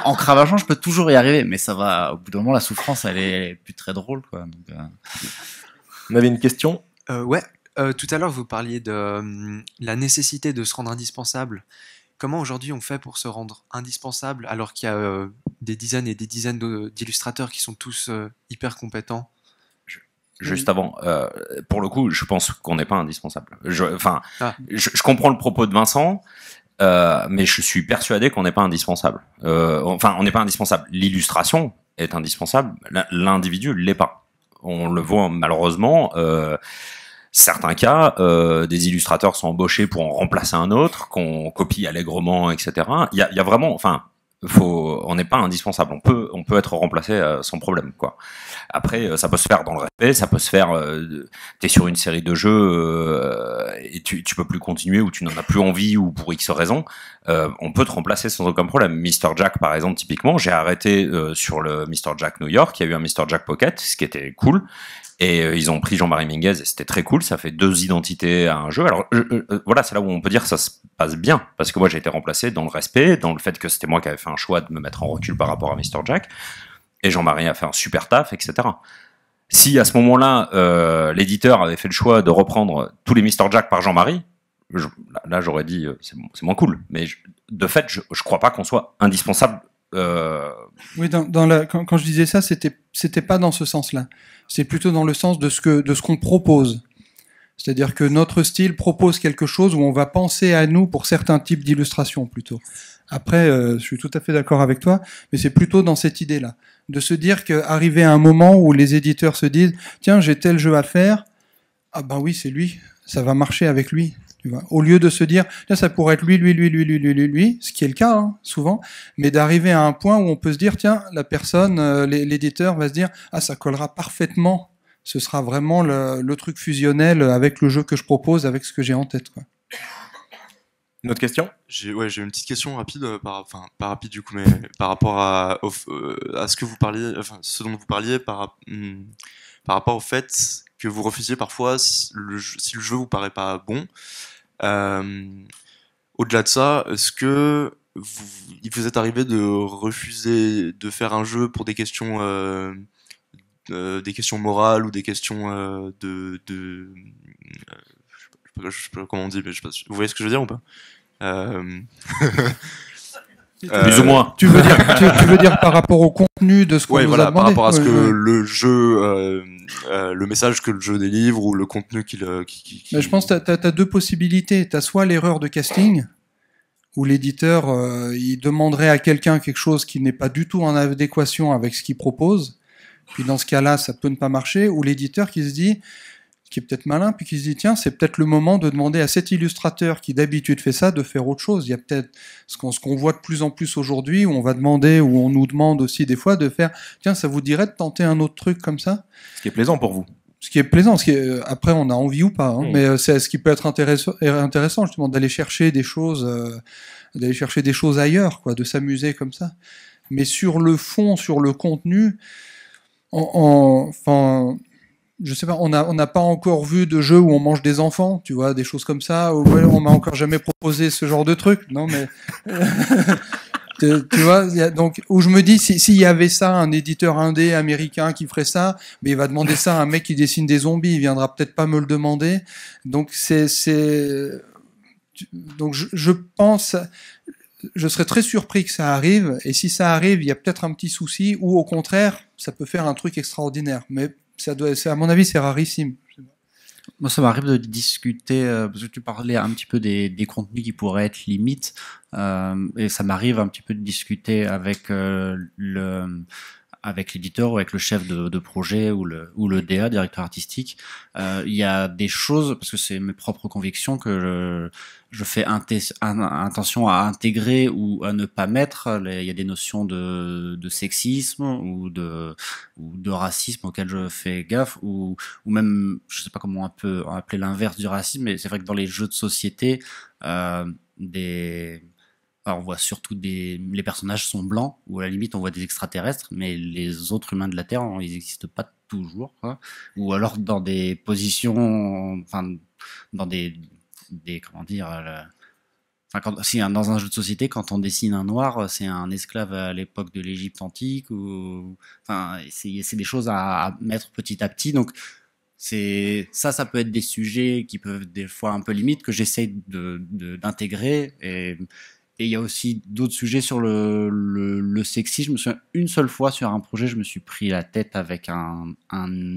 en cravageant je peux toujours y arriver, mais ça va, au bout d'un moment la souffrance elle est plus très drôle, quoi. Donc, On avait une question. Ouais, tout à l'heure vous parliez de la nécessité de se rendre indispensable. Comment aujourd'hui on fait pour se rendre indispensable alors qu'il y a des dizaines et des dizaines d'illustrateurs qui sont tous hyper compétents? Juste avant, pour le coup, je pense qu'on n'est pas indispensable. Je comprends le propos de Vincent, mais je suis persuadé qu'on n'est pas indispensable. On n'est pas indispensable. L'illustration est indispensable, l'individu l'est pas. On le voit malheureusement. Certains cas, des illustrateurs sont embauchés pour en remplacer un autre, qu'on copie allègrement, etc. Il y a vraiment, on n'est pas indispensable. On peut être remplacé sans problème, quoi. Après, ça peut se faire dans le respect, ça peut se faire. T'es sur une série de jeux et tu peux plus continuer ou tu n'en as plus envie ou pour X raison. On peut te remplacer sans aucun problème. Mr. Jack, par exemple, typiquement, j'ai arrêté sur le Mr. Jack New York. Il y a eu un Mr. Jack Pocket, ce qui était cool. Et ils ont pris Jean-Marie Minguez et c'était très cool. Ça fait 2 identités à un jeu. Alors voilà, c'est là où on peut dire que ça se passe bien. Parce que moi, j'ai été remplacé dans le respect, dans le fait que c'était moi qui avais fait un choix de me mettre en recul par rapport à Mr. Jack. Et Jean-Marie a fait un super taf, etc. Si à ce moment-là, l'éditeur avait fait le choix de reprendre tous les Mr. Jack par Jean-Marie, là j'aurais dit c'est moins cool. Mais de fait, je crois pas qu'on soit indispensable. Oui, quand je disais ça, c'était pas dans ce sens-là. C'est plutôt dans le sens de ce qu'on propose. C'est-à-dire que notre style propose quelque chose où on va penser à nous pour certains types d'illustrations plutôt. Après, je suis tout à fait d'accord avec toi, mais c'est plutôt dans cette idée-là. De se dire qu'arriver à un moment où les éditeurs se disent « Tiens, j'ai tel jeu à faire. Ah ben oui, c'est lui. ça va marcher avec lui. Tu vois, au lieu de se dire, tiens, ça pourrait être lui, ce qui est le cas hein, souvent, mais d'arriver à un point où on peut se dire, tiens, la personne, l'éditeur va se dire, ah, ça collera parfaitement, ce sera vraiment le truc fusionnel avec le jeu que je propose, avec ce que j'ai en tête, quoi. Une autre question ? J'ai une petite question rapide, enfin pas rapide du coup, mais par rapport à ce que vous parliez, enfin ce dont vous parliez par rapport au fait que vous refusiez parfois si le jeu vous paraît pas bon. Au-delà de ça, est-ce que il vous est arrivé de refuser de faire un jeu pour des questions morales ou des questions je sais pas comment on dit, mais je sais pas, vous voyez ce que je veux dire ou pas? Plus ou moins. Tu veux dire par rapport au contenu de ce qu'on nous a demandé. Par rapport à ce que le jeu, le message que le jeu délivre ou le contenu Mais je pense que t'as deux possibilités. T'as soit l'erreur de casting, où l'éditeur il demanderait à quelqu'un quelque chose qui n'est pas du tout en adéquation avec ce qu'il propose. Puis dans ce cas-là, ça peut ne pas marcher. Ou l'éditeur qui se dit, qui est peut-être malin, puis qui se dit, tiens, c'est peut-être le moment de demander à cet illustrateur qui d'habitude fait ça, de faire autre chose. Il y a peut-être ce qu'on voit de plus en plus aujourd'hui, où on va demander, où on nous demande aussi des fois de faire, tiens, ça vous dirait de tenter un autre truc comme ça? Ce qui est plaisant pour vous. Ce qui est plaisant, après on a envie ou pas, hein, mais c'est ce qui peut être intéressant justement d'aller chercher des choses ailleurs, quoi, de s'amuser comme ça. Mais sur le fond, sur le contenu, enfin, je sais pas, on n'a pas encore vu de jeu où on mange des enfants, tu vois, des choses comme ça. Ouais, on m'a encore jamais proposé ce genre de truc, non mais tu vois, donc où je me dis s'il y avait ça, un éditeur indé américain qui ferait ça, mais il va demander ça à un mec qui dessine des zombies, il viendra peut-être pas me le demander. Donc donc je pense, je serais très surpris que ça arrive, et si ça arrive, il y a peut-être un petit souci, ou au contraire, ça peut faire un truc extraordinaire. Mais à mon avis, c'est rarissime. Moi, ça m'arrive de discuter, parce que tu parlais un petit peu des contenus qui pourraient être limites, et ça m'arrive un petit peu de discuter avec avec l'éditeur ou avec le chef de projet ou le DA, directeur artistique. Il y a des choses, parce que c'est mes propres convictions, que je fais attention à intégrer ou à ne pas mettre. Il y a des notions de sexisme ou de racisme auxquelles je fais gaffe, ou même, je sais pas comment on peut appeler l'inverse du racisme, mais c'est vrai que dans les jeux de société, alors on voit surtout les personnages sont blancs, ou à la limite on voit des extraterrestres, mais les autres humains de la Terre, ils n'existent pas toujours, quoi. Ou alors dans des positions, enfin dans des comment dire, dans un jeu de société, quand on dessine un noir, c'est un esclave à l'époque de l'Égypte antique, ou enfin c'est des choses à mettre petit à petit. Donc ça peut être des sujets qui peuvent des fois un peu limites, que j'essaye d'intégrer, et il y a aussi d'autres sujets sur le sexisme. Je me souviens, une seule fois sur un projet, je me suis pris la tête avec un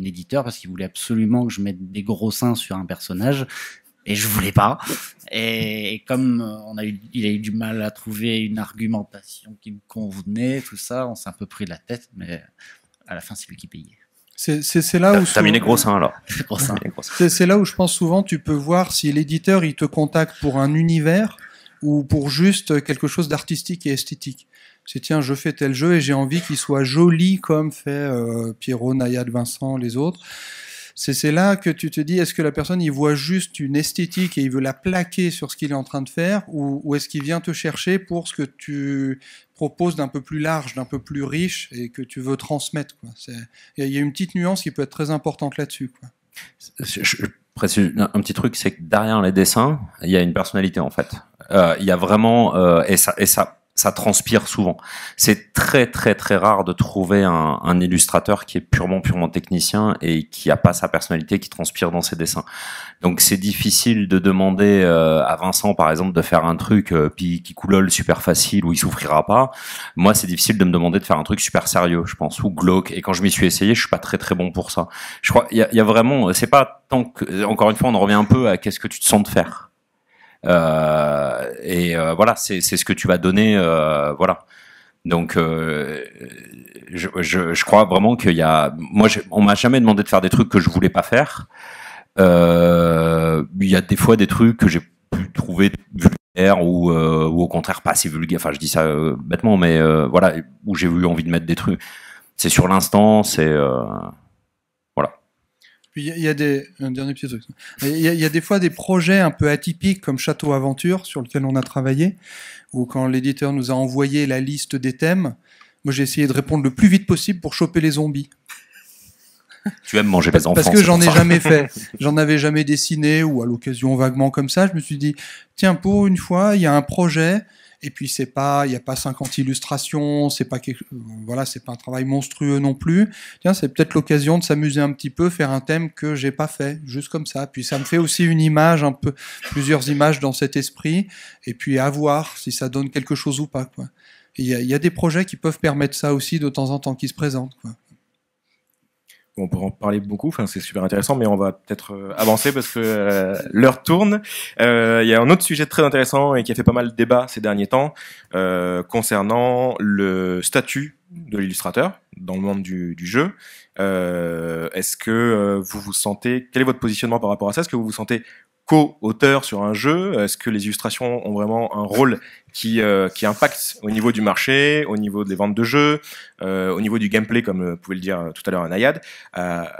éditeur parce qu'il voulait absolument que je mette des gros seins sur un personnage, et je voulais pas. Et comme il a eu du mal à trouver une argumentation qui me convenait, tout ça, on s'est un peu pris la tête, mais à la fin, c'est lui qui payait. C'est là où t'as mis les gros seins alors. C'est là où je pense souvent tu peux voir si l'éditeur il te contacte pour un univers ou pour juste quelque chose d'artistique et esthétique. C'est tiens, je fais tel jeu et j'ai envie qu'il soit joli comme fait Pierrot, Nayad, Vincent, les autres. C'est là que tu te dis, est-ce que la personne il voit juste une esthétique et il veut la plaquer sur ce qu'il est en train de faire, ou est-ce qu'il vient te chercher pour ce que tu proposes d'un peu plus large, d'un peu plus riche et que tu veux transmettre, quoi. Il y a une petite nuance qui peut être très importante là-dessus, quoi. Je précise un petit truc, c'est que derrière les dessins, il y a une personnalité en fait. Il y a vraiment et ça transpire souvent. C'est très très très rare de trouver un illustrateur qui est purement technicien et qui a pas sa personnalité qui transpire dans ses dessins. Donc c'est difficile de demander à Vincent par exemple de faire un truc qui coulole super facile où il souffrira pas. Moi c'est difficile de me demander de faire un truc super sérieux, je pense, ou glauque. Et quand je m'y suis essayé, je suis pas très très bon pour ça. Je crois il y a vraiment, c'est pas tant que, encore une fois on en revient un peu à qu'est-ce que tu te sens de faire. Voilà, c'est ce que tu vas donner, voilà. Donc, je crois vraiment qu'il y a, on m'a jamais demandé de faire des trucs que je voulais pas faire. Il y a des fois des trucs que j'ai pu trouver vulgaires ou au contraire pas assez vulgaires. Enfin, je dis ça bêtement, mais voilà, où j'ai eu envie de mettre des trucs. C'est sur l'instant, c'est voilà. Puis il y a un dernier petit truc. Il y a des fois des projets un peu atypiques comme Château Aventure sur lequel on a travaillé, où quand l'éditeur nous a envoyé la liste des thèmes, moi j'ai essayé de répondre le plus vite possible pour choper les zombies. Tu aimes manger les enfants. Parce que j'en ai jamais fait. J'en avais jamais dessiné ou à l'occasion vaguement comme ça. Je me suis dit, tiens, pour une fois, il y a un projet. Et puis il n'y a pas 50 illustrations, c'est pas un travail monstrueux non plus. Tiens, c'est peut-être l'occasion de s'amuser un petit peu, faire un thème que j'ai pas fait, juste comme ça. Puis ça me fait aussi une image, plusieurs images dans cet esprit. Et puis à voir si ça donne quelque chose ou pas, quoi. Il y a des projets qui peuvent permettre ça aussi de temps en temps qui se présentent, quoi. On peut en parler beaucoup, enfin, c'est super intéressant, mais on va peut-être avancer parce que l'heure tourne. Il y a un autre sujet très intéressant et qui a fait pas mal de débat ces derniers temps concernant le statut de l'illustrateur dans le monde du jeu. Est-ce que vous vous sentez... Quel est votre positionnement par rapport à ça? Est-ce que vous vous sentez co-auteur sur un jeu? Est-ce que les illustrations ont vraiment un rôle qui impacte au niveau du marché, au niveau des ventes de jeux, au niveau du gameplay, comme pouvait le dire tout à l'heure Nayad?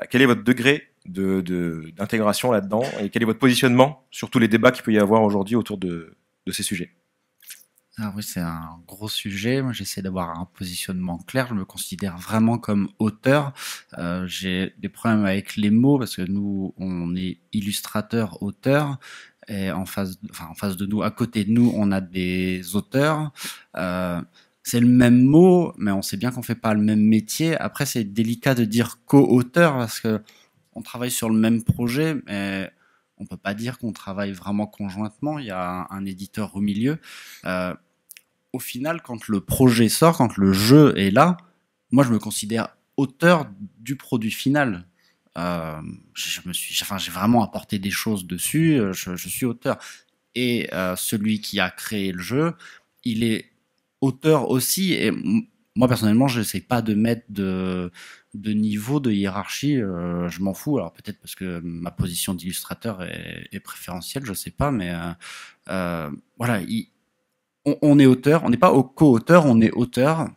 Quel est votre degré d'intégration là-dedans et quel est votre positionnement sur tous les débats qu'il peut y avoir aujourd'hui autour de ces sujets? Ah oui, c'est un gros sujet. Moi, j'essaie d'avoir un positionnement clair. Je me considère vraiment comme auteur. J'ai des problèmes avec les mots parce que nous, on est illustrateur, auteur. Et en face de nous, à côté de nous, on a des auteurs. C'est le même mot, mais on sait bien qu'on fait pas le même métier. Après, c'est délicat de dire co-auteur parce que on travaille sur le même projet, mais on peut pas dire qu'on travaille vraiment conjointement. Il y a un éditeur au milieu. Au final, quand le projet sort, quand le jeu est là, moi, je me considère auteur du produit final. J'ai vraiment apporté des choses dessus. Je suis auteur. Et celui qui a créé le jeu, il est auteur aussi. Et moi, personnellement, je n'essaie pas de mettre de niveau, de hiérarchie. Je m'en fous. Alors peut-être parce que ma position d'illustrateur est préférentielle, je sais pas. Mais voilà, on est auteur. On n'est pas co-auteur, on est auteur.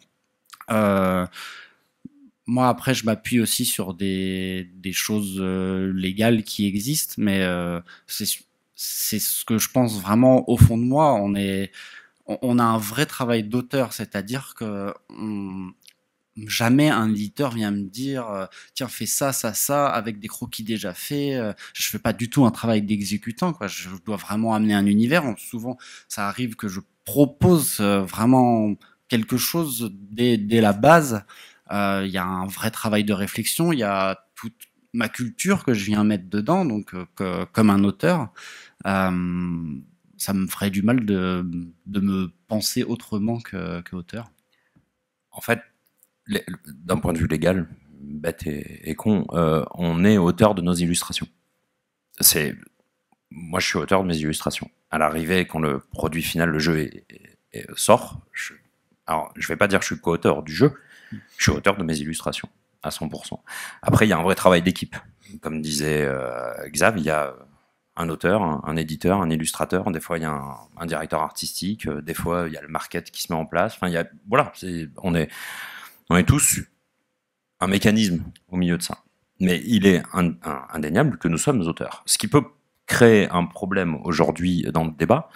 Moi, après, je m'appuie aussi sur des choses légales qui existent, mais c'est ce que je pense vraiment au fond de moi. On a un vrai travail d'auteur, c'est-à-dire que jamais un éditeur vient me dire tiens, fais ça, ça, ça, avec des croquis déjà faits. Je fais pas du tout un travail d'exécutant, quoi. Je dois vraiment amener un univers. Souvent, ça arrive que je propose vraiment quelque chose dès la base. Il y a un vrai travail de réflexion, il y a toute ma culture que je viens mettre dedans, donc comme un auteur, ça me ferait du mal de me penser autrement qu'auteur. En fait, d'un point de vue légal, bête et con, on est auteur de nos illustrations. Moi, je suis auteur de mes illustrations. À l'arrivée, quand le produit final, le jeu sort, alors je vais pas dire que je suis co-auteur du jeu, je suis auteur de mes illustrations, à 100%. Après, il y a un vrai travail d'équipe. Comme disait Xav, il y a un auteur, un éditeur, un illustrateur. Des fois, il y a un directeur artistique. Des fois, il y a le market qui se met en place. Enfin, on est tous un mécanisme au milieu de ça. Mais il est indéniable que nous sommes auteurs. Ce qui peut créer un problème aujourd'hui dans le débat,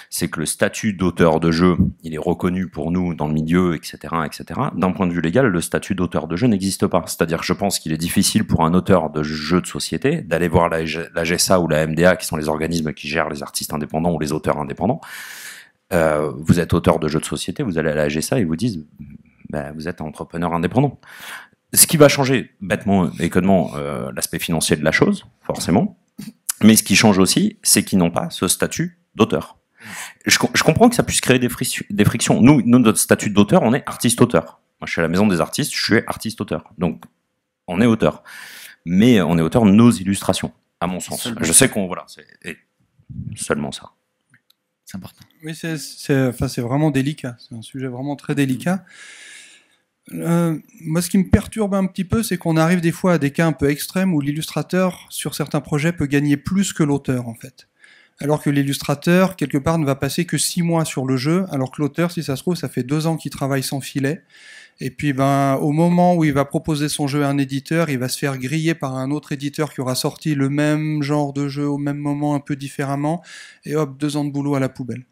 c'est que le statut d'auteur de jeu, il est reconnu pour nous dans le milieu, etc., etc. D'un point de vue légal, le statut d'auteur de jeu n'existe pas. C'est-à-dire que je pense qu'il est difficile pour un auteur de jeu de société d'aller voir la GSA ou la MDA, qui sont les organismes qui gèrent les artistes indépendants ou les auteurs indépendants. Vous êtes auteur de jeu de société, vous allez à la GSA et ils vous disent vous êtes entrepreneur indépendant. Ce qui va changer bêtement et connement l'aspect financier de la chose, forcément. Mais ce qui change aussi, c'est qu'ils n'ont pas ce statut d'auteur. Je comprends que ça puisse créer des frictions. Nous, notre statut d'auteur, on est artiste-auteur. Moi, je suis à la Maison des artistes, je suis artiste-auteur. Donc, on est auteur. Mais on est auteur de nos illustrations, à mon sens. Je sais c'est seulement ça. C'est important. Oui, c'est vraiment délicat. C'est un sujet vraiment très délicat. Moi, ce qui me perturbe un petit peu, c'est qu'on arrive des fois à des cas un peu extrêmes où l'illustrateur, sur certains projets, peut gagner plus que l'auteur, en fait. Alors que l'illustrateur, quelque part, ne va passer que 6 mois sur le jeu, alors que l'auteur, si ça se trouve, ça fait 2 ans qu'il travaille sans filet. Et puis, au moment où il va proposer son jeu à un éditeur, il va se faire griller par un autre éditeur qui aura sorti le même genre de jeu au même moment, un peu différemment, et hop, 2 ans de boulot à la poubelle.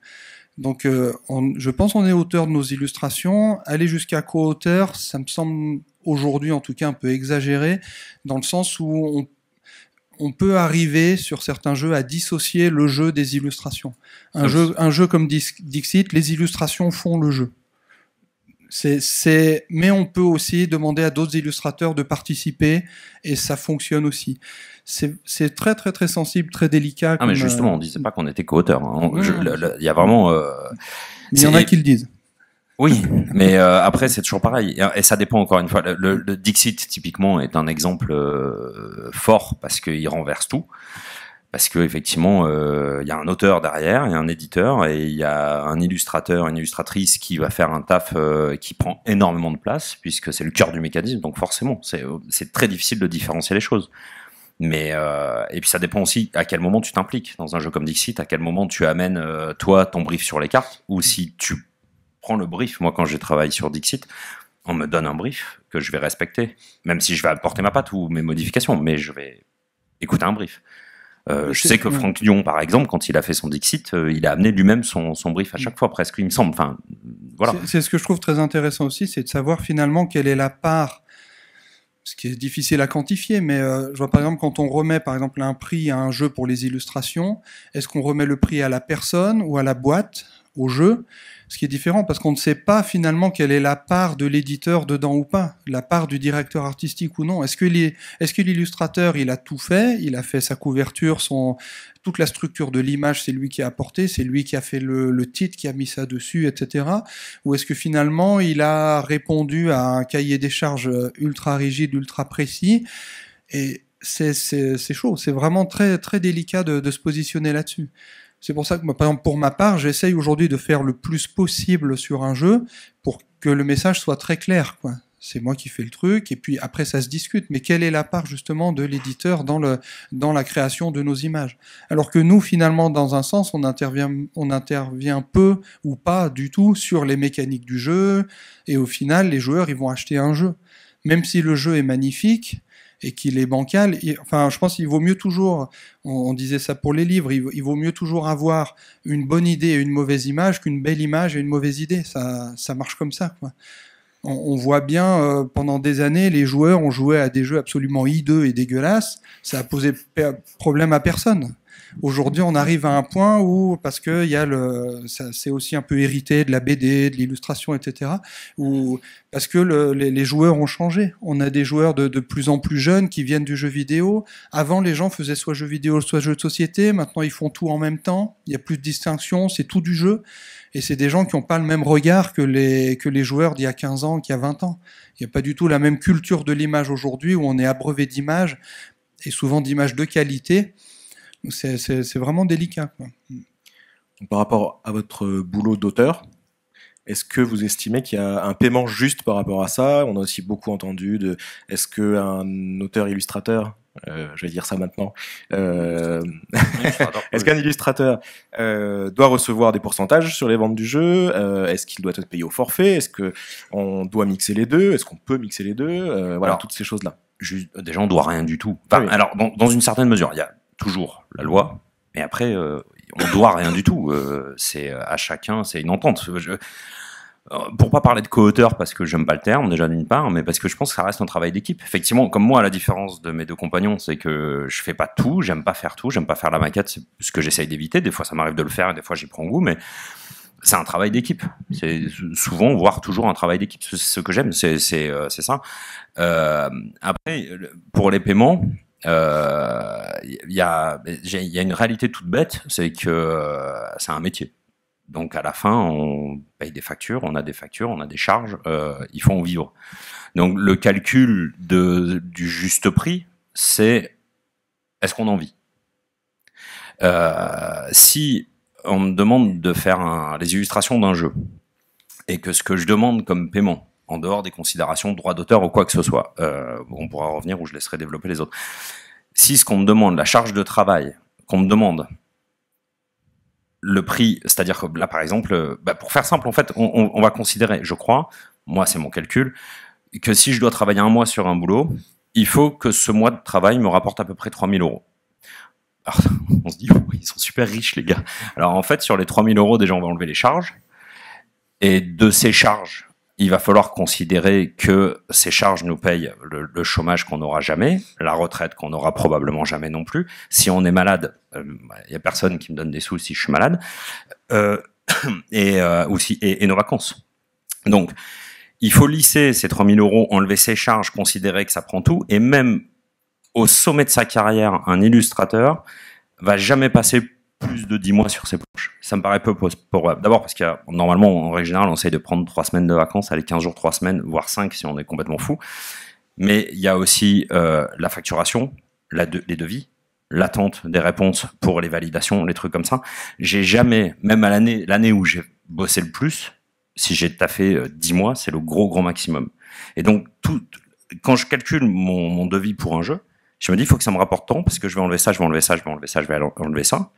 Donc, je pense qu'on est auteur de nos illustrations. Aller jusqu'à co-auteur, ça me semble aujourd'hui, en tout cas, un peu exagéré, dans le sens où on peut arriver sur certains jeux à dissocier le jeu des illustrations. Un jeu comme Dixit, les illustrations font le jeu. Mais on peut aussi demander à d'autres illustrateurs de participer et ça fonctionne aussi. C'est très très très sensible, très délicat. Ah mais justement, on disait pas qu'on était co-auteur. Il y a vraiment. Il y en a qui le disent. Oui, mais après c'est toujours pareil et ça dépend encore une fois. Le Dixit typiquement est un exemple fort parce qu'il renverse tout. Parce que effectivement, il y a un auteur derrière, il y a un éditeur et il y a un illustrateur, une illustratrice qui va faire un taf qui prend énormément de place puisque c'est le cœur du mécanisme. Donc forcément, c'est très difficile de différencier les choses. Mais et puis ça dépend aussi à quel moment tu t'impliques dans un jeu comme Dixit, à quel moment tu amènes toi ton brief sur les cartes, ou si tu prends le brief. Moi, quand je travaille sur Dixit, on me donne un brief que je vais respecter, même si je vais apporter ma patte ou mes modifications, mais je vais écouter un brief. Je sais que Franck Lyon, par exemple, quand il a fait son Dixit, il a amené lui-même son brief à chaque fois, presque, il me semble. Enfin, voilà. C'est ce que je trouve très intéressant aussi, c'est de savoir finalement quelle est la part, ce qui est difficile à quantifier, mais je vois par exemple quand on remet par exemple un prix à un jeu pour les illustrations, est-ce qu'on remet le prix à la personne ou à la boîte, au jeu ? Ce qui est différent parce qu'on ne sait pas finalement quelle est la part de l'éditeur dedans ou pas, la part du directeur artistique ou non. Est-ce que l'illustrateur, il a tout fait, il a fait sa couverture, toute la structure de l'image, c'est lui qui a apporté, c'est lui qui a fait le titre, qui a mis ça dessus, etc. Ou est-ce que finalement, il a répondu à un cahier des charges ultra rigide, ultra précis, et c'est chaud, c'est vraiment très, très délicat de se positionner là-dessus. C'est pour ça que, par exemple, pour ma part, j'essaye aujourd'hui de faire le plus possible sur un jeu pour que le message soit très clair, quoi. C'est moi qui fais le truc, et puis après ça se discute. Mais quelle est la part justement de l'éditeur dans la création de nos images ? Alors que nous, finalement, dans un sens, on intervient peu ou pas du tout sur les mécaniques du jeu, et au final, les joueurs, ils vont acheter un jeu. Même si le jeu est magnifique, et qu'il est bancal, enfin, je pense qu'il vaut mieux toujours, on disait ça pour les livres, il vaut mieux toujours avoir une bonne idée et une mauvaise image qu'une belle image et une mauvaise idée. Ça marche comme ça, quoi. On voit bien, pendant des années, les joueurs ont joué à des jeux absolument hideux et dégueulasses, ça a posé problème à personne. Aujourd'hui, on arrive à un point où, parce que c'est aussi un peu hérité de la BD, de l'illustration, etc., parce que les joueurs ont changé. On a des joueurs de plus en plus jeunes qui viennent du jeu vidéo. Avant, les gens faisaient soit jeu vidéo, soit jeu de société. Maintenant, ils font tout en même temps. Il n'y a plus de distinction, c'est tout du jeu. Et c'est des gens qui n'ont pas le même regard que les joueurs d'il y a 15 ans, qu'il y a 20 ans. Il n'y a pas du tout la même culture de l'image aujourd'hui, où on est abreuvé d'images, et souvent d'images de qualité. C'est vraiment délicat, quoi. Par rapport à votre boulot d'auteur, est-ce que vous estimez qu'il y a un paiement juste par rapport à ça ? On a aussi beaucoup entendu est-ce qu'un auteur-illustrateur, je vais dire ça maintenant, est-ce qu'un illustrateur doit recevoir des pourcentages sur les ventes du jeu ? Est-ce qu'il doit être payé au forfait ? Est-ce qu'on doit mixer les deux ? Est-ce qu'on peut mixer les deux ? Voilà, alors, toutes ces choses-là. Déjà, on doit rien du tout. Enfin, oui. Alors, dans une certaine mesure, il y a toujours la loi, mais après, on doit rien du tout. C'est à chacun, c'est une entente. Pour pas parler de co-auteur, parce que j'aime pas le terme, déjà d'une part, mais parce que je pense que ça reste un travail d'équipe. Effectivement, comme moi, à la différence de mes deux compagnons, c'est que je fais pas tout, j'aime pas faire la maquette, c'est ce que j'essaye d'éviter. Des fois, ça m'arrive de le faire, et des fois, j'y prends goût, mais c'est un travail d'équipe. C'est souvent, voire toujours un travail d'équipe. C'est ce que j'aime, c'est ça. Après, pour les paiements, il y a une réalité toute bête, c'est que c'est un métier. Donc à la fin, on paye des factures, on a des charges, il faut en vivre. Donc le calcul du juste prix, c'est est-ce qu'on en vit ? Si on me demande de faire les illustrations d'un jeu, et que ce que je demande comme paiement, en dehors des considérations de droit d'auteur ou quoi que ce soit. On pourra revenir où je laisserai développer les autres. Si ce qu'on me demande, la charge de travail, qu'on me demande, le prix, c'est-à-dire que là, par exemple, pour faire simple, en fait, on va considérer, je crois, moi c'est mon calcul, que si je dois travailler un mois sur un boulot, il faut que ce mois de travail me rapporte à peu près 3 000 €. Alors, on se dit, oh, ils sont super riches, les gars. Alors, en fait, sur les 3 000 €, déjà, on va enlever les charges. Et de ces charges, il va falloir considérer que ces charges nous payent le chômage qu'on n'aura jamais, la retraite qu'on n'aura probablement jamais non plus. Si on est malade, il y a personne qui me donne des sous si je suis malade, et nos vacances. Donc, il faut lisser ces 3 000 €, enlever ces charges, considérer que ça prend tout, et même au sommet de sa carrière, un illustrateur va jamais passer plus de 10 mois sur ses planches. Ça me paraît peu probable. D'abord parce qu'il y a, normalement, en règle générale, on essaye de prendre 3 semaines de vacances, aller 15 jours, 3 semaines, voire 5 si on est complètement fou. Mais il y a aussi la facturation, les devis, l'attente des réponses pour les validations, les trucs comme ça. J'ai jamais, même à l'année où j'ai bossé le plus, si j'ai taffé 10 mois, c'est le gros maximum. Et donc, quand je calcule mon devis pour un jeu, je me dis, il faut que ça me rapporte tant, parce que je vais enlever ça, je vais enlever ça, je vais enlever ça, je vais enlever ça.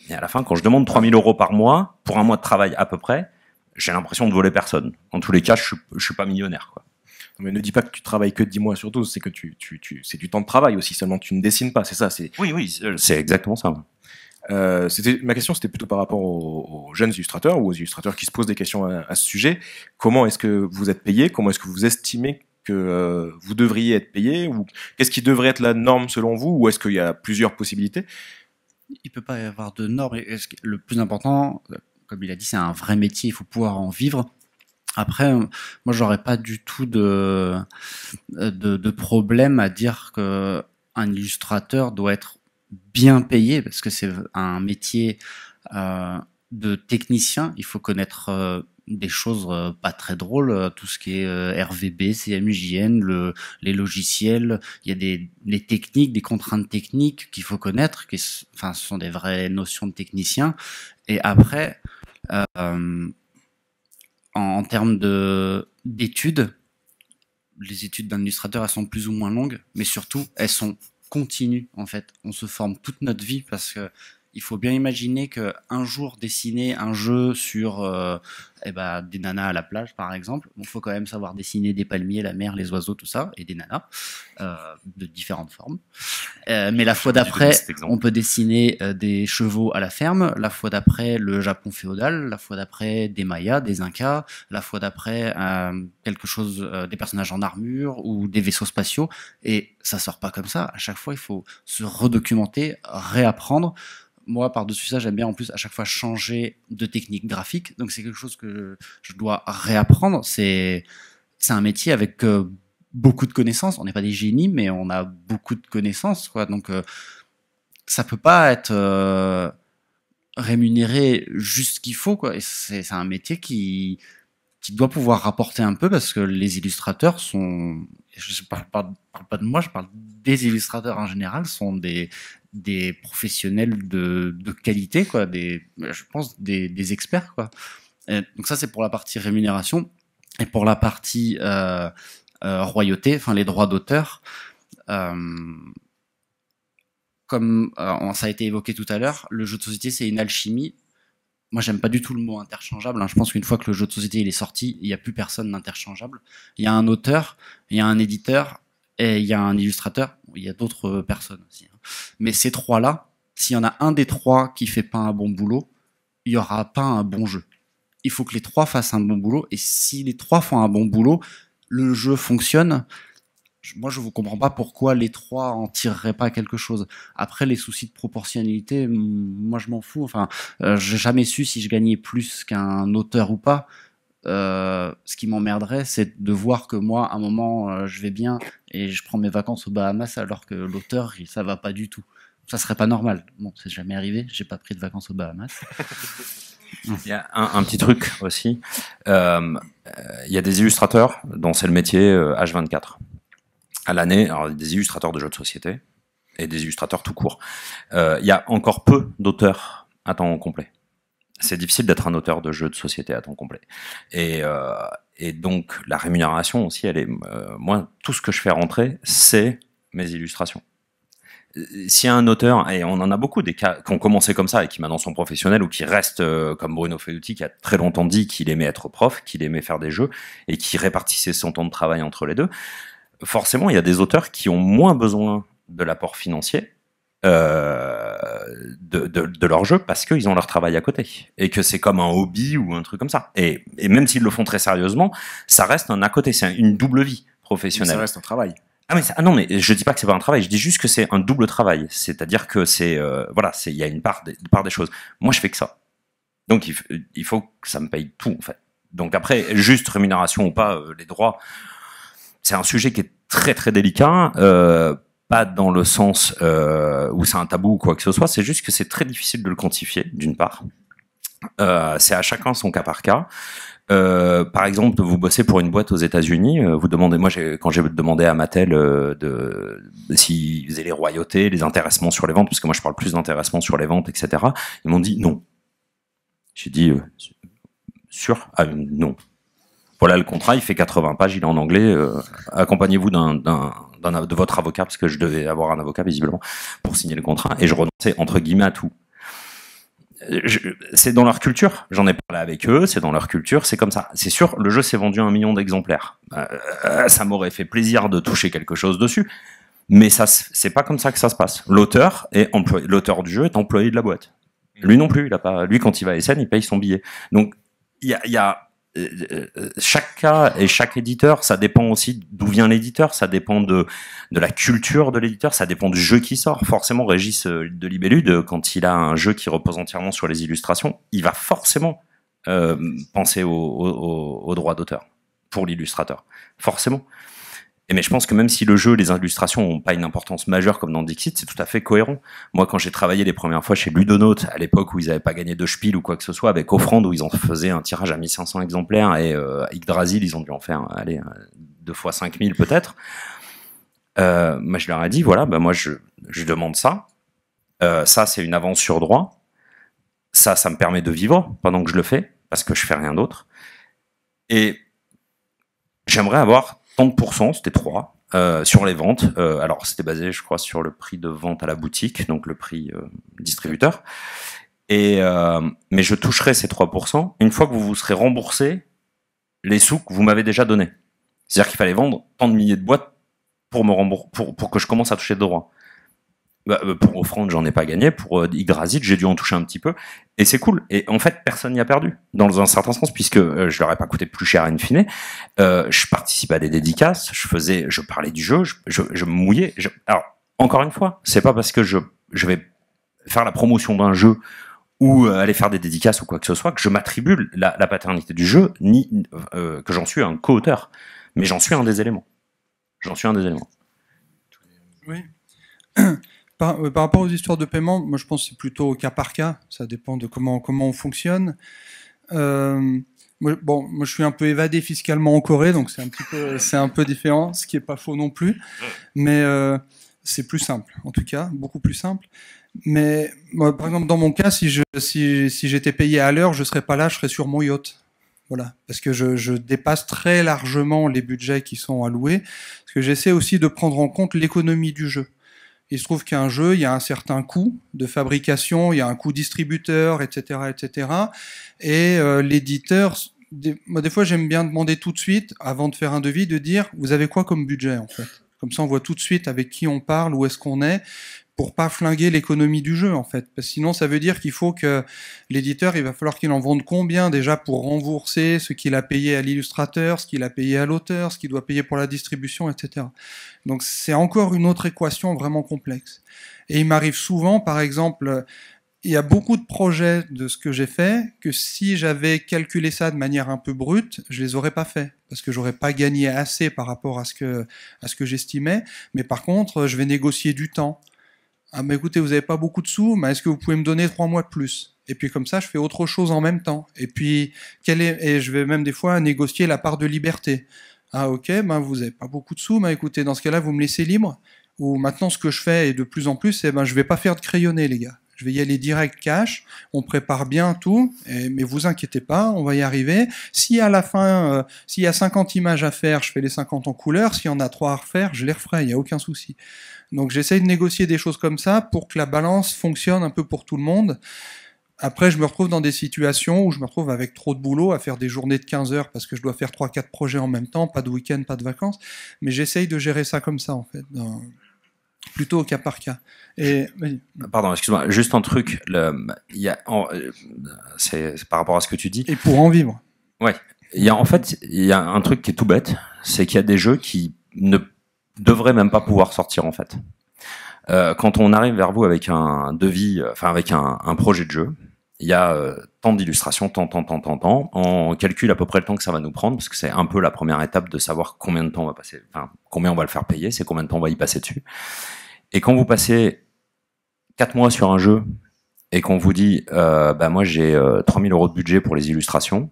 Et à la fin, quand je demande 3 000 € par mois, pour un mois de travail à peu près, j'ai l'impression de voler personne. En tous les cas, je suis pas millionnaire, quoi. Mais ne dis pas que tu travailles que 10 mois sur 12, c'est que c'est du temps de travail aussi, seulement tu ne dessines pas, c'est ça. Oui, c'est exactement ça. Ma question, c'était plutôt par rapport aux jeunes illustrateurs ou aux illustrateurs qui se posent des questions à ce sujet. Comment est-ce que vous êtes payé? Comment est-ce que vous estimez que vous devriez être payé? Ou qu'est-ce qui devrait être la norme selon vous? Ou est-ce qu'il y a plusieurs possibilités? Il peut pas y avoir de normes. Le plus important, comme il a dit, c'est un vrai métier. Il faut pouvoir en vivre. Après, moi, j'aurais pas du tout de problème à dire que un illustrateur doit être bien payé parce que c'est un métier de technicien. Il faut connaître des choses pas très drôles, tout ce qui est RVB, CMJN, les logiciels. Il y a les techniques, des contraintes techniques qu'il faut connaître, ce sont des vraies notions de technicien. Et après, en termes d'études, les études d'un illustrateur, elles sont plus ou moins longues, mais surtout, elles sont continues, en fait. On se forme toute notre vie parce que il faut bien imaginer que un jour dessiner un jeu sur des nanas à la plage, par exemple, il faut quand même savoir dessiner des palmiers, la mer, les oiseaux, tout ça, et des nanas de différentes formes. Mais la fois d'après, on peut dessiner des chevaux à la ferme, la fois d'après le Japon féodal, la fois d'après des Mayas, des Incas, la fois d'après quelque chose, des personnages en armure ou des vaisseaux spatiaux, et ça sort pas comme ça. À chaque fois, il faut se redocumenter, réapprendre. Moi, par-dessus ça, j'aime bien en plus à chaque fois changer de technique graphique. Donc c'est quelque chose que je dois réapprendre. C'est un métier avec beaucoup de connaissances. On n'est pas des génies, mais on a beaucoup de connaissances, quoi. Donc ça peut pas être rémunéré juste ce qu'il faut, quoi. Et c'est un métier qui doit pouvoir rapporter un peu parce que les illustrateurs sont, je parle pas de moi, je parle des illustrateurs en général, sont des professionnels de qualité, quoi, je pense des experts, quoi. Et donc ça, c'est pour la partie rémunération. Et pour la partie royauté, enfin les droits d'auteur, comme ça a été évoqué tout à l'heure, le jeu de société, c'est une alchimie. Moi, j'aime pas du tout le mot interchangeable. Je pense qu'une fois que le jeu de société il est sorti, il n'y a plus personne d'interchangeable. Il y a un auteur, il y a un éditeur et il y a un illustrateur. Il y a d'autres personnes aussi. Mais ces trois-là, s'il y en a un des trois qui fait pas un bon boulot, il y aura pas un bon jeu. Il faut que les trois fassent un bon boulot. Et si les trois font un bon boulot, le jeu fonctionne. Moi, je vous comprends pas pourquoi les trois en tireraient pas quelque chose. Après, les soucis de proportionnalité, moi, je m'en fous. Enfin, j'ai jamais su si je gagnais plus qu'un auteur ou pas. Ce qui m'emmerderait, c'est de voir que moi, à un moment, je vais bien et je prends mes vacances aux Bahamas alors que l'auteur, ça va pas du tout. Ça serait pas normal. Bon, c'est jamais arrivé. J'ai pas pris de vacances aux Bahamas. Il y a un petit truc aussi. Il y a des illustrateurs dont c'est le métier H24. À l'année, alors des illustrateurs de jeux de société et des illustrateurs tout court. Il y a encore peu d'auteurs à temps complet. c'est difficile d'être un auteur de jeux de société à temps complet. Et donc, la rémunération aussi, elle est, moi, tout ce que je fais rentrer, c'est mes illustrations. S'il y a un auteur, et on en a beaucoup des cas qui ont commencé comme ça et qui maintenant sont professionnels ou qui restent comme Bruno Feuduti qui a très longtemps dit qu'il aimait être prof, qu'il aimait faire des jeux et qui répartissait son temps de travail entre les deux. Forcément, il y a des auteurs qui ont moins besoin de l'apport financier de leur jeu parce qu'ils ont leur travail à côté et que c'est comme un hobby ou un truc comme ça. Et même s'ils le font très sérieusement, ça reste un à côté, c'est une double vie professionnelle. Ça reste un travail. Non, mais je dis pas que c'est pas un travail, je dis juste que c'est un double travail. C'est-à-dire que il y a une part des choses. Moi, je fais que ça. Donc, il faut que ça me paye tout, en fait. Donc après, juste rémunération ou pas, les droits, c'est un sujet qui est très, très délicat. Pas dans le sens où c'est un tabou ou quoi que ce soit, c'est juste que c'est très difficile de le quantifier, d'une part. C'est à chacun son cas par cas. Par exemple, vous bossez pour une boîte aux États-Unis, vous demandez, quand j'ai demandé à Mattel s'ils faisaient les royautés, les intéressements sur les ventes, parce que moi je parle plus d'intéressements sur les ventes, etc. Ils m'ont dit non. J'ai dit sûr? Ah, non. Voilà le contrat, il fait 80 pages, il est en anglais. Accompagnez-vous de votre avocat, parce que je devais avoir un avocat visiblement pour signer le contrat, et je renonçais entre guillemets à tout. C'est dans leur culture, j'en ai parlé avec eux, c'est dans leur culture, c'est comme ça. C'est sûr, le jeu s'est vendu à 1 million d'exemplaires. Ça m'aurait fait plaisir de toucher quelque chose dessus, mais ça, c'est pas comme ça que ça se passe. L'auteur du jeu est employé de la boîte. Lui non plus, lui quand il va à SN, il paye son billet. Donc il y a chaque cas et chaque éditeur, ça dépend aussi d'où vient l'éditeur, ça dépend de la culture de l'éditeur, ça dépend du jeu qui sort. Forcément, Régis de Libellude, quand il a un jeu qui repose entièrement sur les illustrations, il va forcément penser aux droits d'auteur pour l'illustrateur. Forcément. Mais je pense que même si le jeu, les illustrations n'ont pas une importance majeure comme dans Dixit, c'est tout à fait cohérent. Moi, quand j'ai travaillé les premières fois chez Ludonote, à l'époque où ils n'avaient pas gagné de Spiel ou quoi que ce soit, avec Offrande, où ils en faisaient un tirage à 1500 exemplaires, et Yggdrasil, ils ont dû en faire 2 fois 5000 peut-être. Moi, je leur ai dit, voilà, moi, je demande ça. Ça, c'est une avance sur droit. Ça me permet de vivre pendant que je le fais, parce que je fais rien d'autre. Et j'aimerais avoir tant de pourcents, c'était 3, sur les ventes. Alors, c'était basé, je crois, sur le prix de vente à la boutique, donc le prix distributeur. Mais je toucherai ces 3% une fois que vous vous serez remboursé les sous que vous m'avez déjà donnés. C'est-à-dire qu'il fallait vendre tant de milliers de boîtes pour que je commence à toucher de droits. Pour Offrande, j'en ai pas gagné. Pour Yggdrasil, j'ai dû en toucher un petit peu. Et c'est cool. Et en fait, personne n'y a perdu, dans un certain sens, puisque je leur ai pas coûté plus cher in fine. Je participais à des dédicaces, je parlais du jeu, je me mouillais. Alors, encore une fois, c'est pas parce que je vais faire la promotion d'un jeu ou aller faire des dédicaces ou quoi que ce soit que je m'attribue la paternité du jeu, ni que j'en suis un co-auteur. Mais j'en suis un des éléments. Oui. Par rapport aux histoires de paiement, moi je pense que c'est plutôt au cas par cas, ça dépend de comment on fonctionne. Moi je suis un peu évadé fiscalement en Corée, donc c'est un peu différent, ce qui est pas faux non plus, mais c'est plus simple, en tout cas, beaucoup plus simple. Mais moi, par exemple, dans mon cas, si j'étais payé à l'heure, je serais pas là, je serais sur mon yacht. Voilà, parce que je dépasse très largement les budgets qui sont alloués, parce que j'essaie aussi de prendre en compte l'économie du jeu. Il se trouve qu'un jeu, il y a un certain coût de fabrication, il y a un coût distributeur, etc., etc. Et l'éditeur, des fois, j'aime bien demander tout de suite, avant de faire un devis, de dire, vous avez quoi comme budget, en fait? Comme ça, on voit tout de suite avec qui on parle, où est-ce qu'on est, pour pas flinguer l'économie du jeu, en fait. Parce que sinon, ça veut dire qu'il faut que l'éditeur, il va falloir qu'il en vende combien, déjà, pour rembourser ce qu'il a payé à l'illustrateur, ce qu'il a payé à l'auteur, ce qu'il doit payer pour la distribution, etc. Donc, c'est encore une autre équation vraiment complexe. Et il m'arrive souvent, par exemple, il y a beaucoup de projets de ce que j'ai fait, que si j'avais calculé ça de manière un peu brute, je les aurais pas fait, parce que j'aurais pas gagné assez par rapport à ce que j'estimais. Mais par contre, je vais négocier du temps. Ah mais écoutez, vous avez pas beaucoup de sous, mais est-ce que vous pouvez me donner 3 mois de plus? Et puis comme ça, je fais autre chose en même temps. Et puis, et je vais même des fois négocier la part de liberté. Ah ok, vous avez pas beaucoup de sous, écoutez, dans ce cas-là, vous me laissez libre. Ou maintenant, ce que je fais, et de plus en plus, c'est je vais pas faire de crayonné, les gars. Je vais y aller direct cash. On prépare bien tout, mais vous inquiétez pas, on va y arriver. Si à la fin, s'il y a 50 images à faire, je fais les 50 en couleur. S'il y en a 3 à refaire, je les referai, il n'y a aucun souci. Donc j'essaye de négocier des choses comme ça pour que la balance fonctionne un peu pour tout le monde. Après, je me retrouve dans des situations où je me retrouve avec trop de boulot, à faire des journées de 15 heures parce que je dois faire 3-4 projets en même temps, pas de week-end, pas de vacances. Mais j'essaye de gérer ça comme ça, en fait, plutôt au cas par cas. Et... Pardon, excuse-moi, juste un truc. C'est par rapport à ce que tu dis. Et pour en vivre. Ouais. En fait, il y a un truc qui est tout bête, c'est qu'il y a des jeux qui ne devraient même pas pouvoir sortir, en fait. Quand on arrive vers vous avec un devis, enfin avec un projet de jeu, il y a tant d'illustrations, tant. On calcule à peu près le temps que ça va nous prendre, parce que c'est un peu la première étape de savoir combien de temps on va passer, enfin combien on va le faire payer, c'est combien de temps on va y passer dessus. Et quand vous passez 4 mois sur un jeu et qu'on vous dit, moi j'ai 3000 € de budget pour les illustrations,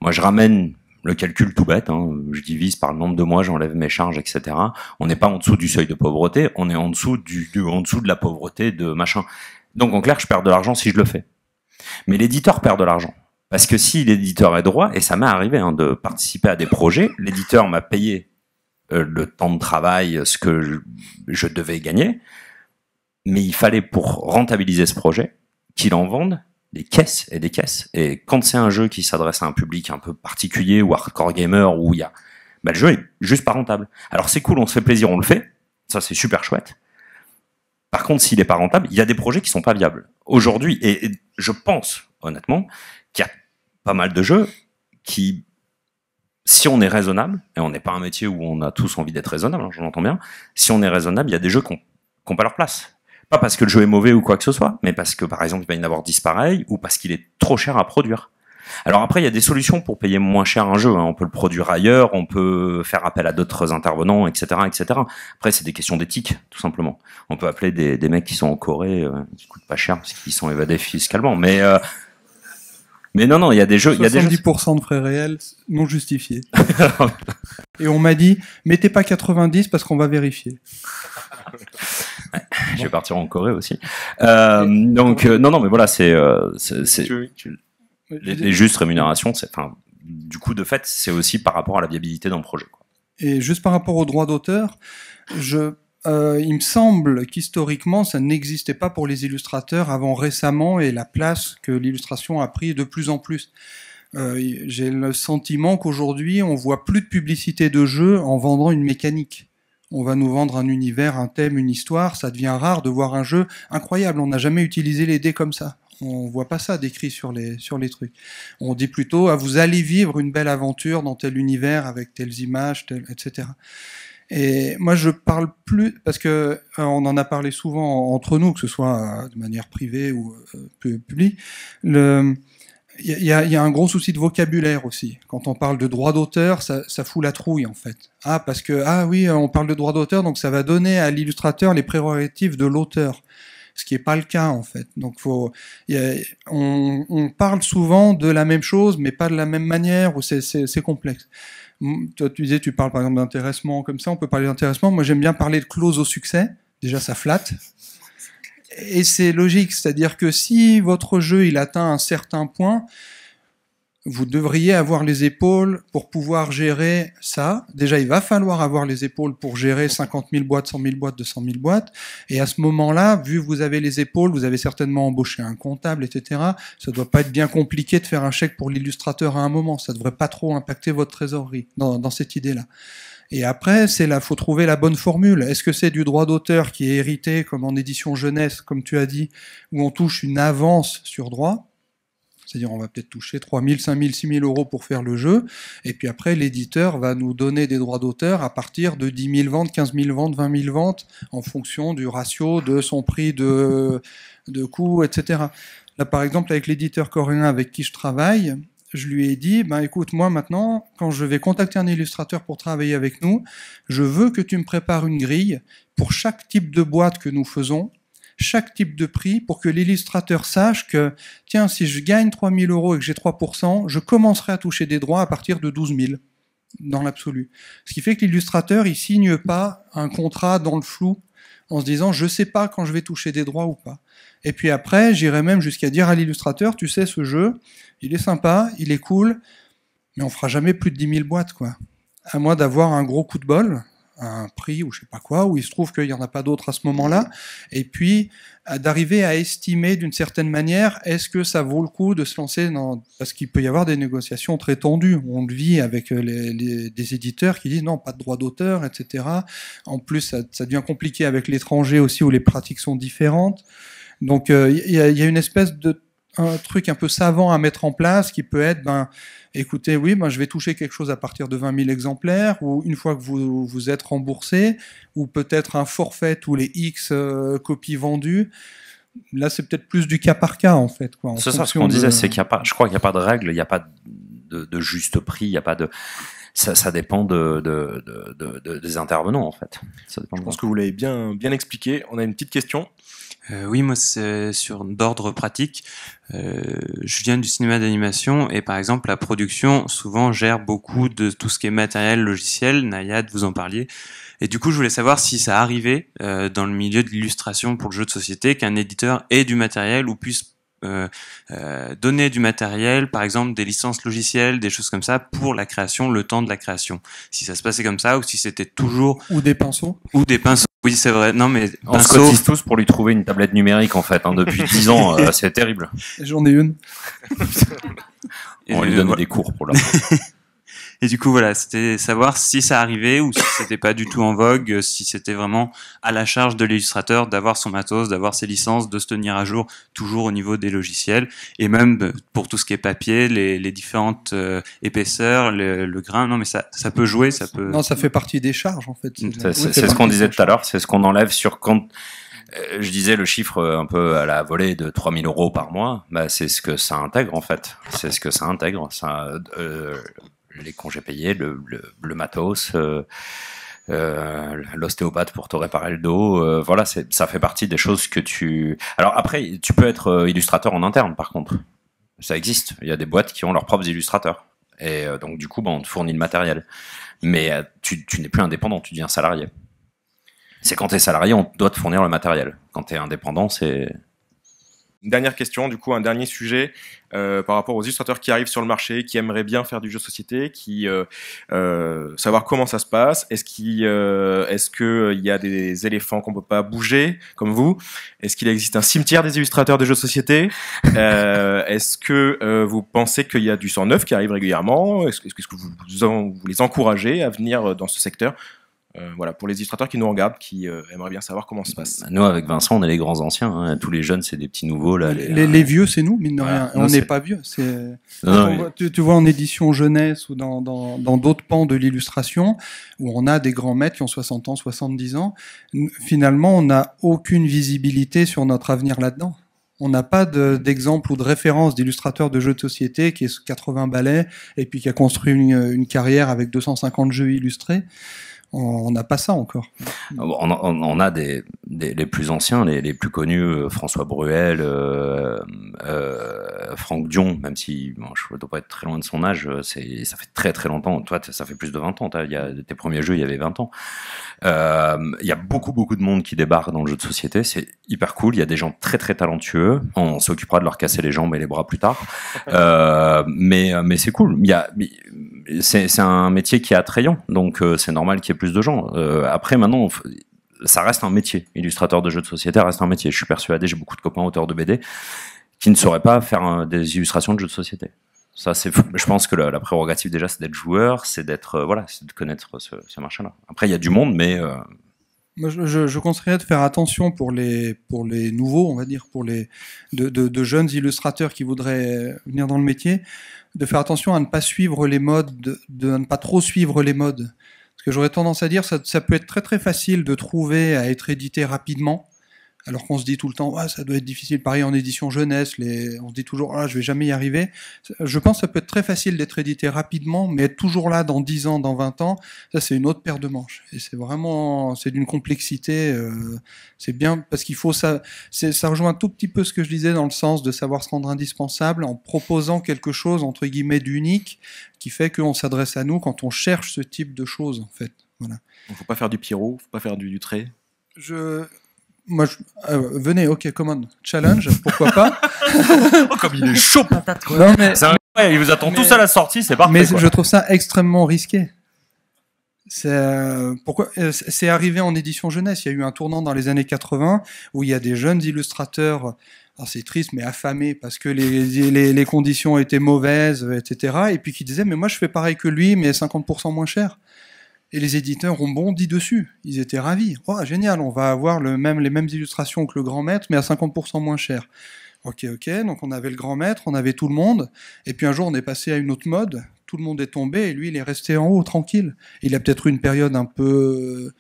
moi je ramène le calcul tout bête, je divise par le nombre de mois, j'enlève mes charges, etc. On n'est pas en dessous du seuil de pauvreté, on est en dessous de la pauvreté de machin. Donc en clair, je perds de l'argent si je le fais. Mais l'éditeur perd de l'argent. Parce que si l'éditeur est droit, et ça m'est arrivé de participer à des projets, l'éditeur m'a payé le temps de travail, ce que je devais gagner, mais il fallait pour rentabiliser ce projet qu'il en vende des caisses et des caisses. Et quand c'est un jeu qui s'adresse à un public un peu particulier ou hardcore gamer, où il y a, le jeu est juste pas rentable. Alors c'est cool, on se fait plaisir, on le fait, ça c'est super chouette. Par contre, s'il est pas rentable, il y a des projets qui sont pas viables. Aujourd'hui, et je pense, honnêtement, qu'il y a pas mal de jeux qui, si on est raisonnable, et on n'est pas un métier où on a tous envie d'être raisonnable, j'en entends bien, si on est raisonnable, il y a des jeux qui n'ont pas leur place. Pas parce que le jeu est mauvais ou quoi que ce soit, mais parce que, par exemple, il va y en avoir 10 pareils, ou parce qu'il est trop cher à produire. Alors après, il y a des solutions pour payer moins cher un jeu. On peut le produire ailleurs, on peut faire appel à d'autres intervenants, etc., etc. Après, c'est des questions d'éthique, tout simplement. On peut appeler des mecs qui sont en Corée, qui coûtent pas cher parce qu'ils sont évadés fiscalement. Mais non, il y a des jeux. 70% de frais réels non justifiés. Et on m'a dit, mettez pas 90 parce qu'on va vérifier. Ouais, je vais partir en Corée aussi. Non, mais voilà, c'est les justes rémunérations. Du coup, de fait, c'est aussi par rapport à la viabilité d'un projet, quoi. Et juste par rapport aux droits d'auteur, il me semble qu'historiquement, ça n'existait pas pour les illustrateurs avant récemment, et la place que l'illustration a pris de plus en plus. J'ai le sentiment qu'aujourd'hui, on voit plus de publicité de jeux en vendant une mécanique. On va nous vendre un univers, un thème, une histoire. Ça devient rare de voir un jeu incroyable. On n'a jamais utilisé les dés comme ça. On voit pas ça décrit sur les trucs. On dit plutôt, vous allez vivre une belle aventure dans tel univers avec telles images, etc. Et moi, je parle plus, parce que on en a parlé souvent entre nous, que ce soit de manière privée ou publique. Il y a un gros souci de vocabulaire aussi. Quand on parle de droit d'auteur, ça fout la trouille, en fait. Parce que, oui, on parle de droit d'auteur, donc ça va donner à l'illustrateur les prérogatives de l'auteur. Ce qui n'est pas le cas, en fait. Donc, on parle souvent de la même chose, mais pas de la même manière, ou c'est complexe. Toi, tu disais, tu parles par exemple d'intéressement, comme ça, on peut parler d'intéressement. Moi, j'aime bien parler de clause au succès. Déjà, ça flatte. Et c'est logique, c'est-à-dire que si votre jeu il atteint un certain point, vous devriez avoir les épaules pour pouvoir gérer ça. Déjà, il va falloir avoir les épaules pour gérer 50 000 boîtes, 100 000 boîtes, 200 000 boîtes. Et à ce moment-là, vu que vous avez les épaules, vous avez certainement embauché un comptable, etc. Ça doit pas être bien compliqué de faire un chèque pour l'illustrateur à un moment. Ça devrait pas trop impacter votre trésorerie dans cette idée-là. Et après, faut trouver la bonne formule. Est-ce que c'est du droit d'auteur qui est hérité, comme en édition jeunesse, comme tu as dit, où on touche une avance sur droit? C'est-à-dire, on va peut-être toucher 3 000, 5 000, 6 000 € pour faire le jeu. Et puis après, l'éditeur va nous donner des droits d'auteur à partir de 10 000 ventes, 15 000 ventes, 20 000 ventes, en fonction du ratio de son prix de coût, etc. Là, par exemple, avec l'éditeur coréen avec qui je travaille, je lui ai dit, écoute, moi maintenant, quand je vais contacter un illustrateur pour travailler avec nous, je veux que tu me prépares une grille pour chaque type de boîte que nous faisons, chaque type de prix, pour que l'illustrateur sache que, tiens, si je gagne 3 000 € et que j'ai 3%, je commencerai à toucher des droits à partir de 12 000, dans l'absolu. Ce qui fait que l'illustrateur, il signe pas un contrat dans le flou, en se disant je sais pas quand je vais toucher des droits ou pas. Et puis après, j'irais même jusqu'à dire à l'illustrateur, tu sais, ce jeu, il est sympa, il est cool, mais on fera jamais plus de 10 000 boîtes, quoi. À moins d'avoir un gros coup de bol, un prix ou je sais pas quoi, où il se trouve qu'il y en a pas d'autres à ce moment-là, et puis d'arriver à estimer d'une certaine manière, est-ce que ça vaut le coup de se lancer dans... Parce qu'il peut y avoir des négociations très tendues. On le vit avec des éditeurs qui disent non, pas de droit d'auteur, etc. En plus, ça devient compliqué avec l'étranger aussi, où les pratiques sont différentes. Donc, il y a une espèce de un truc un peu savant à mettre en place qui peut être, écoutez, oui, je vais toucher quelque chose à partir de 20 000 exemplaires, ou une fois que vous êtes remboursé, ou peut-être un forfait tous les X copies vendues. Là, c'est peut-être plus du cas par cas, en fait, quoi. C'est ça, ce qu'on disait, c'est qu'il y a pas, je crois qu'il n'y a pas de règle, il n'y a pas de juste prix, il n'y a pas de, ça dépend des intervenants, en fait. Ça dépend je pense que vous l'avez bien expliqué. On a une petite question. Oui, moi c'est d'ordre pratique. Je viens du cinéma d'animation et par exemple la production souvent gère beaucoup de tout ce qui est matériel logiciel. Nayad, vous en parliez. Et du coup, je voulais savoir si ça arrivait dans le milieu de l'illustration pour le jeu de société qu'un éditeur ait du matériel ou puisse donner du matériel, par exemple des licences logicielles, des choses comme ça pour la création, le temps de la création. Si ça se passait comme ça ou si c'était toujours... Ou des pinceaux. Ou des pinceaux. Oui, c'est vrai. Non, mais on se cotise tous pour lui trouver une tablette numérique en fait. Depuis 10 ans, c'est terrible. J'en ai une. On lui donne des cours pour l'instant. Et du coup, voilà, c'était savoir si ça arrivait ou si c'était pas du tout en vogue, si c'était vraiment à la charge de l'illustrateur d'avoir son matos, d'avoir ses licences, de se tenir à jour toujours au niveau des logiciels et même pour tout ce qui est papier, les différentes épaisseurs, le grain. Non, mais ça peut jouer, ça peut. Non, ça fait partie des charges en fait. C'est ce qu'on disait tout à l'heure, c'est ce qu'on enlève sur quand. Je disais le chiffre un peu à la volée de 3 000 € par mois. C'est ce que ça intègre en fait. C'est ce que ça intègre. Ça. Les congés payés, le matos, l'ostéopathe pour te réparer le dos, voilà, ça fait partie des choses que tu... Alors après, tu peux être illustrateur en interne, par contre. Ça existe. Il y a des boîtes qui ont leurs propres illustrateurs. Et donc, du coup, on te fournit le matériel. Mais tu n'es plus indépendant, tu deviens salarié. C'est quand tu es salarié, on doit te fournir le matériel. Quand tu es indépendant, c'est... Une dernière question, du coup, un dernier sujet par rapport aux illustrateurs qui arrivent sur le marché, qui aimeraient bien faire du jeu de société, qui savoir comment ça se passe. Est-ce qu'il y a des éléphants qu'on peut pas bouger, comme vous? Est-ce qu'il existe un cimetière des illustrateurs de jeux de société? Est-ce que vous pensez qu'il y a du sang neuf qui arrive régulièrement? Est-ce que vous les encouragez à venir dans ce secteur? Voilà, pour les illustrateurs qui nous regardent, qui aimeraient bien savoir comment ça se passe. Nous, avec Vincent, on est les grands anciens. Hein. Tous les jeunes, c'est des petits nouveaux. Là, les vieux, c'est nous, mine de rien. On n'est pas vieux. Tu vois, en édition jeunesse ou dans d'autres pans de l'illustration, où on a des grands maîtres qui ont 60 ans, 70 ans, finalement, on n'a aucune visibilité sur notre avenir là-dedans. On n'a pas d'exemple ou de référence d'illustrateur de jeux de société qui est 80 balais et puis qui a construit une carrière avec 250 jeux illustrés. On n'a pas ça encore. On a les plus anciens, les plus connus, François Bruel, Franck Dion, même si je ne dois pas être très loin de son âge, ça fait très très longtemps. Toi, ça fait plus de 20 ans. Tes premiers jeux, il y avait 20 ans. Il y a beaucoup de monde qui débarque dans le jeu de société. C'est hyper cool. Il y a des gens très très talentueux. On s'occupera de leur casser les jambes et les bras plus tard. Mais c'est cool. C'est un métier qui est attrayant, donc c'est normal qu'il y ait plus de gens. Après, maintenant, ça reste un métier. Illustrateur de jeux de société reste un métier. Je suis persuadé, j'ai beaucoup de copains auteurs de BD qui ne sauraient pas faire des illustrations de jeux de société. Ça, je pense que la prérogative déjà, c'est d'être joueur, c'est d'être c'est de connaître ce marché-là. Après, il y a du monde, mais moi, je conseillerais de faire attention pour les nouveaux, on va dire, pour les de jeunes illustrateurs qui voudraient venir dans le métier, de faire attention à ne pas suivre les modes, de ne pas trop suivre les modes. Parce que j'aurais tendance à dire, ça peut être très très facile de trouver à être édité rapidement, alors qu'on se dit tout le temps, ça doit être difficile. Pareil en édition jeunesse, on se dit toujours, je vais jamais y arriver. Je pense que ça peut être très facile d'être édité rapidement, mais être toujours là dans 10 ans, dans 20 ans, ça c'est une autre paire de manches. Et c'est d'une complexité, c'est bien, parce qu'il faut ça rejoint un tout petit peu ce que je disais dans le sens de savoir se rendre indispensable en proposant quelque chose, entre guillemets, d'unique, qui fait qu'on s'adresse à nous quand on cherche ce type de choses, en fait. Voilà. Il ne faut pas faire du Pierrot, il ne faut pas faire du trait. Venez, ok, come on, challenge, pourquoi pas. Oh, comme il est chaud patate, quoi. Non, mais, il vous attend tous à la sortie, c'est parfait. Mais quoi. je trouve ça extrêmement risqué. C'est arrivé en édition jeunesse. Il y a eu un tournant dans les années 80 où il y a des jeunes illustrateurs, alors c'est triste, mais affamés parce que les conditions étaient mauvaises, etc. Et puis qui disaient, mais moi je fais pareil que lui, mais 50% moins cher. Et les éditeurs ont bondi dessus. Ils étaient ravis. Oh, génial, on va avoir les mêmes illustrations que le grand maître, mais à 50% moins cher. Ok, donc on avait le grand maître, on avait tout le monde, et puis un jour on est passé à une autre mode, tout le monde est tombé, et lui il est resté en haut, tranquille. Il a peut-être eu une période un peu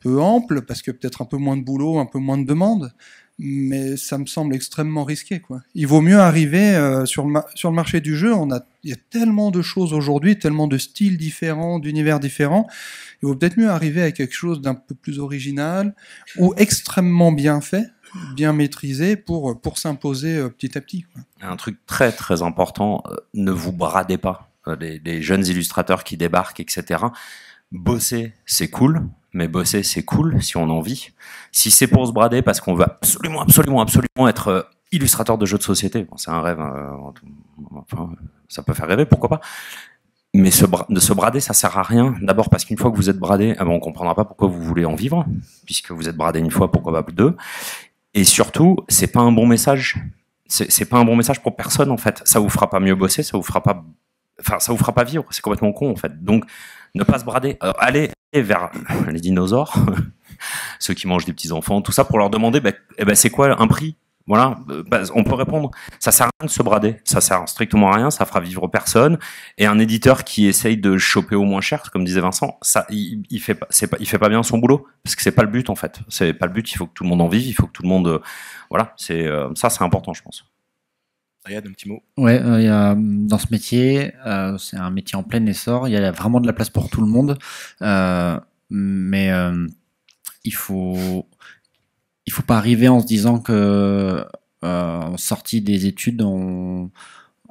ample, parce que peut-être un peu moins de boulot, un peu moins de demandes, mais ça me semble extrêmement risqué, quoi. Il vaut mieux arriver sur le marché du jeu, il y a tellement de choses aujourd'hui, tellement de styles différents, d'univers différents, il vaut peut-être mieux arriver à quelque chose d'un peu plus original, ou extrêmement bien fait, bien maîtrisé pour s'imposer petit à petit, quoi. Un truc très très important, ne vous bradez pas. Les jeunes illustrateurs qui débarquent, etc. Bosser, c'est cool, mais bosser, c'est cool si on en vit. Si c'est pour se brader parce qu'on veut absolument être illustrateur de jeux de société, bon, c'est un rêve, enfin, ça peut faire rêver, pourquoi pas. Mais de se brader, ça sert à rien. D'abord parce qu'une fois que vous êtes bradé, on comprendra pas pourquoi vous voulez en vivre, puisque vous êtes bradé une fois, pourquoi pas plus deux. Et surtout, c'est pas un bon message. C'est pas un bon message pour personne, en fait. Ça vous fera pas mieux bosser, ça vous fera pas vivre. C'est complètement con, en fait. Donc, ne pas se brader. Alors, allez vers les dinosaures, ceux qui mangent des petits enfants, tout ça, pour leur demander, c'est quoi un prix? Voilà, on peut répondre. Ça sert à rien de se brader. Ça sert strictement à rien. Ça fera vivre personne. Et un éditeur qui essaye de choper au moins cher, comme disait Vincent, ça, il fait pas bien son boulot. Parce que c'est pas le but, en fait. C'est pas le but. Il faut que tout le monde en vive. Il faut que tout le monde, voilà. Ça, c'est important, je pense. Ayad, un petit mot. Ouais, il y a, dans ce métier, c'est un métier en plein essor. Il y a vraiment de la place pour tout le monde. Mais il faut pas arriver en se disant que sorti des études,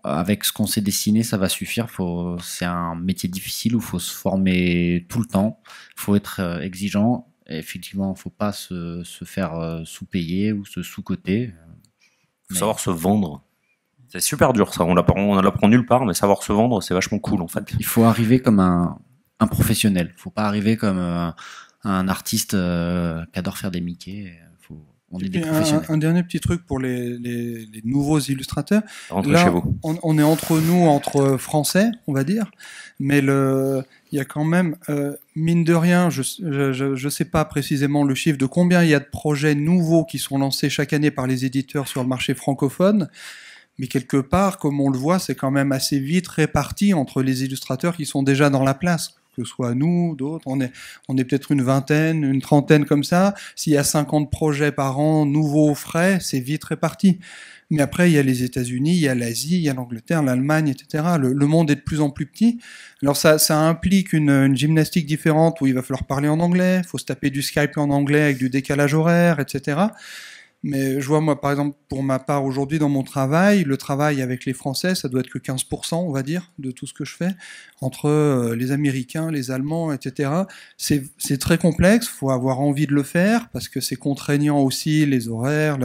avec ce qu'on sait dessiner, ça va suffire. C'est un métier difficile où il faut se former tout le temps. Il faut être exigeant. Et effectivement, il ne faut pas se faire sous-payer ou se sous-coter. Il faut savoir se vendre. C'est super dur, ça. On l'apprend nulle part, mais savoir se vendre, c'est vachement cool, en fait. Il faut arriver comme un professionnel. Il ne faut pas arriver comme un artiste qui adore faire des Mickey. On est des professionnels. Un dernier petit truc pour les nouveaux illustrateurs. Rentrez chez vous. On est entre Français, on va dire, mais il y a quand même, mine de rien, je sais pas précisément le chiffre de combien il y a de projets nouveaux qui sont lancés chaque année par les éditeurs sur le marché francophone. Mais quelque part, comme on le voit, c'est quand même assez vite réparti entre les illustrateurs qui sont déjà dans la place. Que ce soit nous, d'autres, on est peut-être une vingtaine, une trentaine comme ça. S'il y a 50 projets par an, nouveaux, frais, c'est vite réparti. Mais après, il y a les États-Unis, il y a l'Asie, il y a l'Angleterre, l'Allemagne, etc. Le monde est de plus en plus petit. Alors ça implique une gymnastique différente où il va falloir parler en anglais, il faut se taper du Skype en anglais avec du décalage horaire, etc. Mais je vois, moi, par exemple, pour ma part, aujourd'hui, dans mon travail, le travail avec les Français, ça doit être que 15%, on va dire, de tout ce que je fais, entre les Américains, les Allemands, etc. C'est très complexe, il faut avoir envie de le faire, parce que c'est contraignant aussi, les horaires,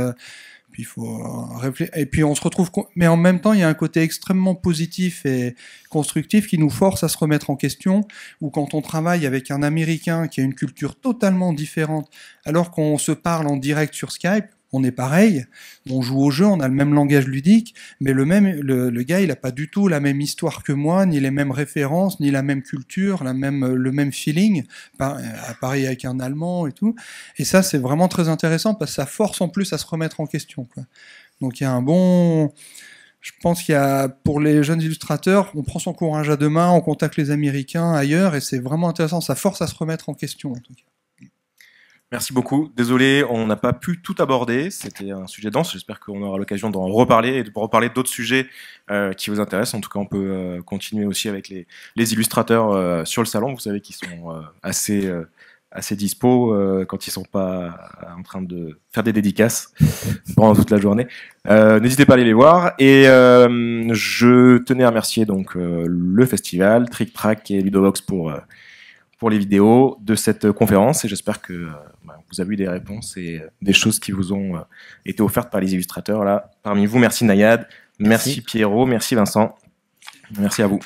puis il faut réfléchir. Et puis on se retrouve... Mais en même temps, il y a un côté extrêmement positif et constructif qui nous force à se remettre en question, ou quand on travaille avec un Américain qui a une culture totalement différente, alors qu'on se parle en direct sur Skype, on est pareil, on joue au jeu, on a le même langage ludique, mais le gars, il n'a pas du tout la même histoire que moi, ni les mêmes références, ni la même culture, le même feeling, pareil avec un Allemand et tout. Et ça, c'est vraiment très intéressant parce que ça force en plus à se remettre en question, quoi. Donc il y a un bon... Je pense qu'il y a, pour les jeunes illustrateurs, on prend son courage à deux mains, on contacte les Américains ailleurs, et c'est vraiment intéressant, ça force à se remettre en question, en tout cas. Merci beaucoup. Désolé, on n'a pas pu tout aborder. C'était un sujet dense. J'espère qu'on aura l'occasion d'en reparler et de reparler d'autres sujets qui vous intéressent. En tout cas, on peut continuer aussi avec les illustrateurs sur le salon. Vous savez qu'ils sont assez dispo quand ils sont pas en train de faire des dédicaces pendant toute la journée. N'hésitez pas à aller les voir. Et je tenais à remercier donc le festival, Trick Track et Ludovox pour pour les vidéos de cette conférence et j'espère que vous avez eu des réponses et des choses qui vous ont été offertes par les illustrateurs là parmi vous. Merci Nayad, merci Pierrot, merci Vincent, merci à vous.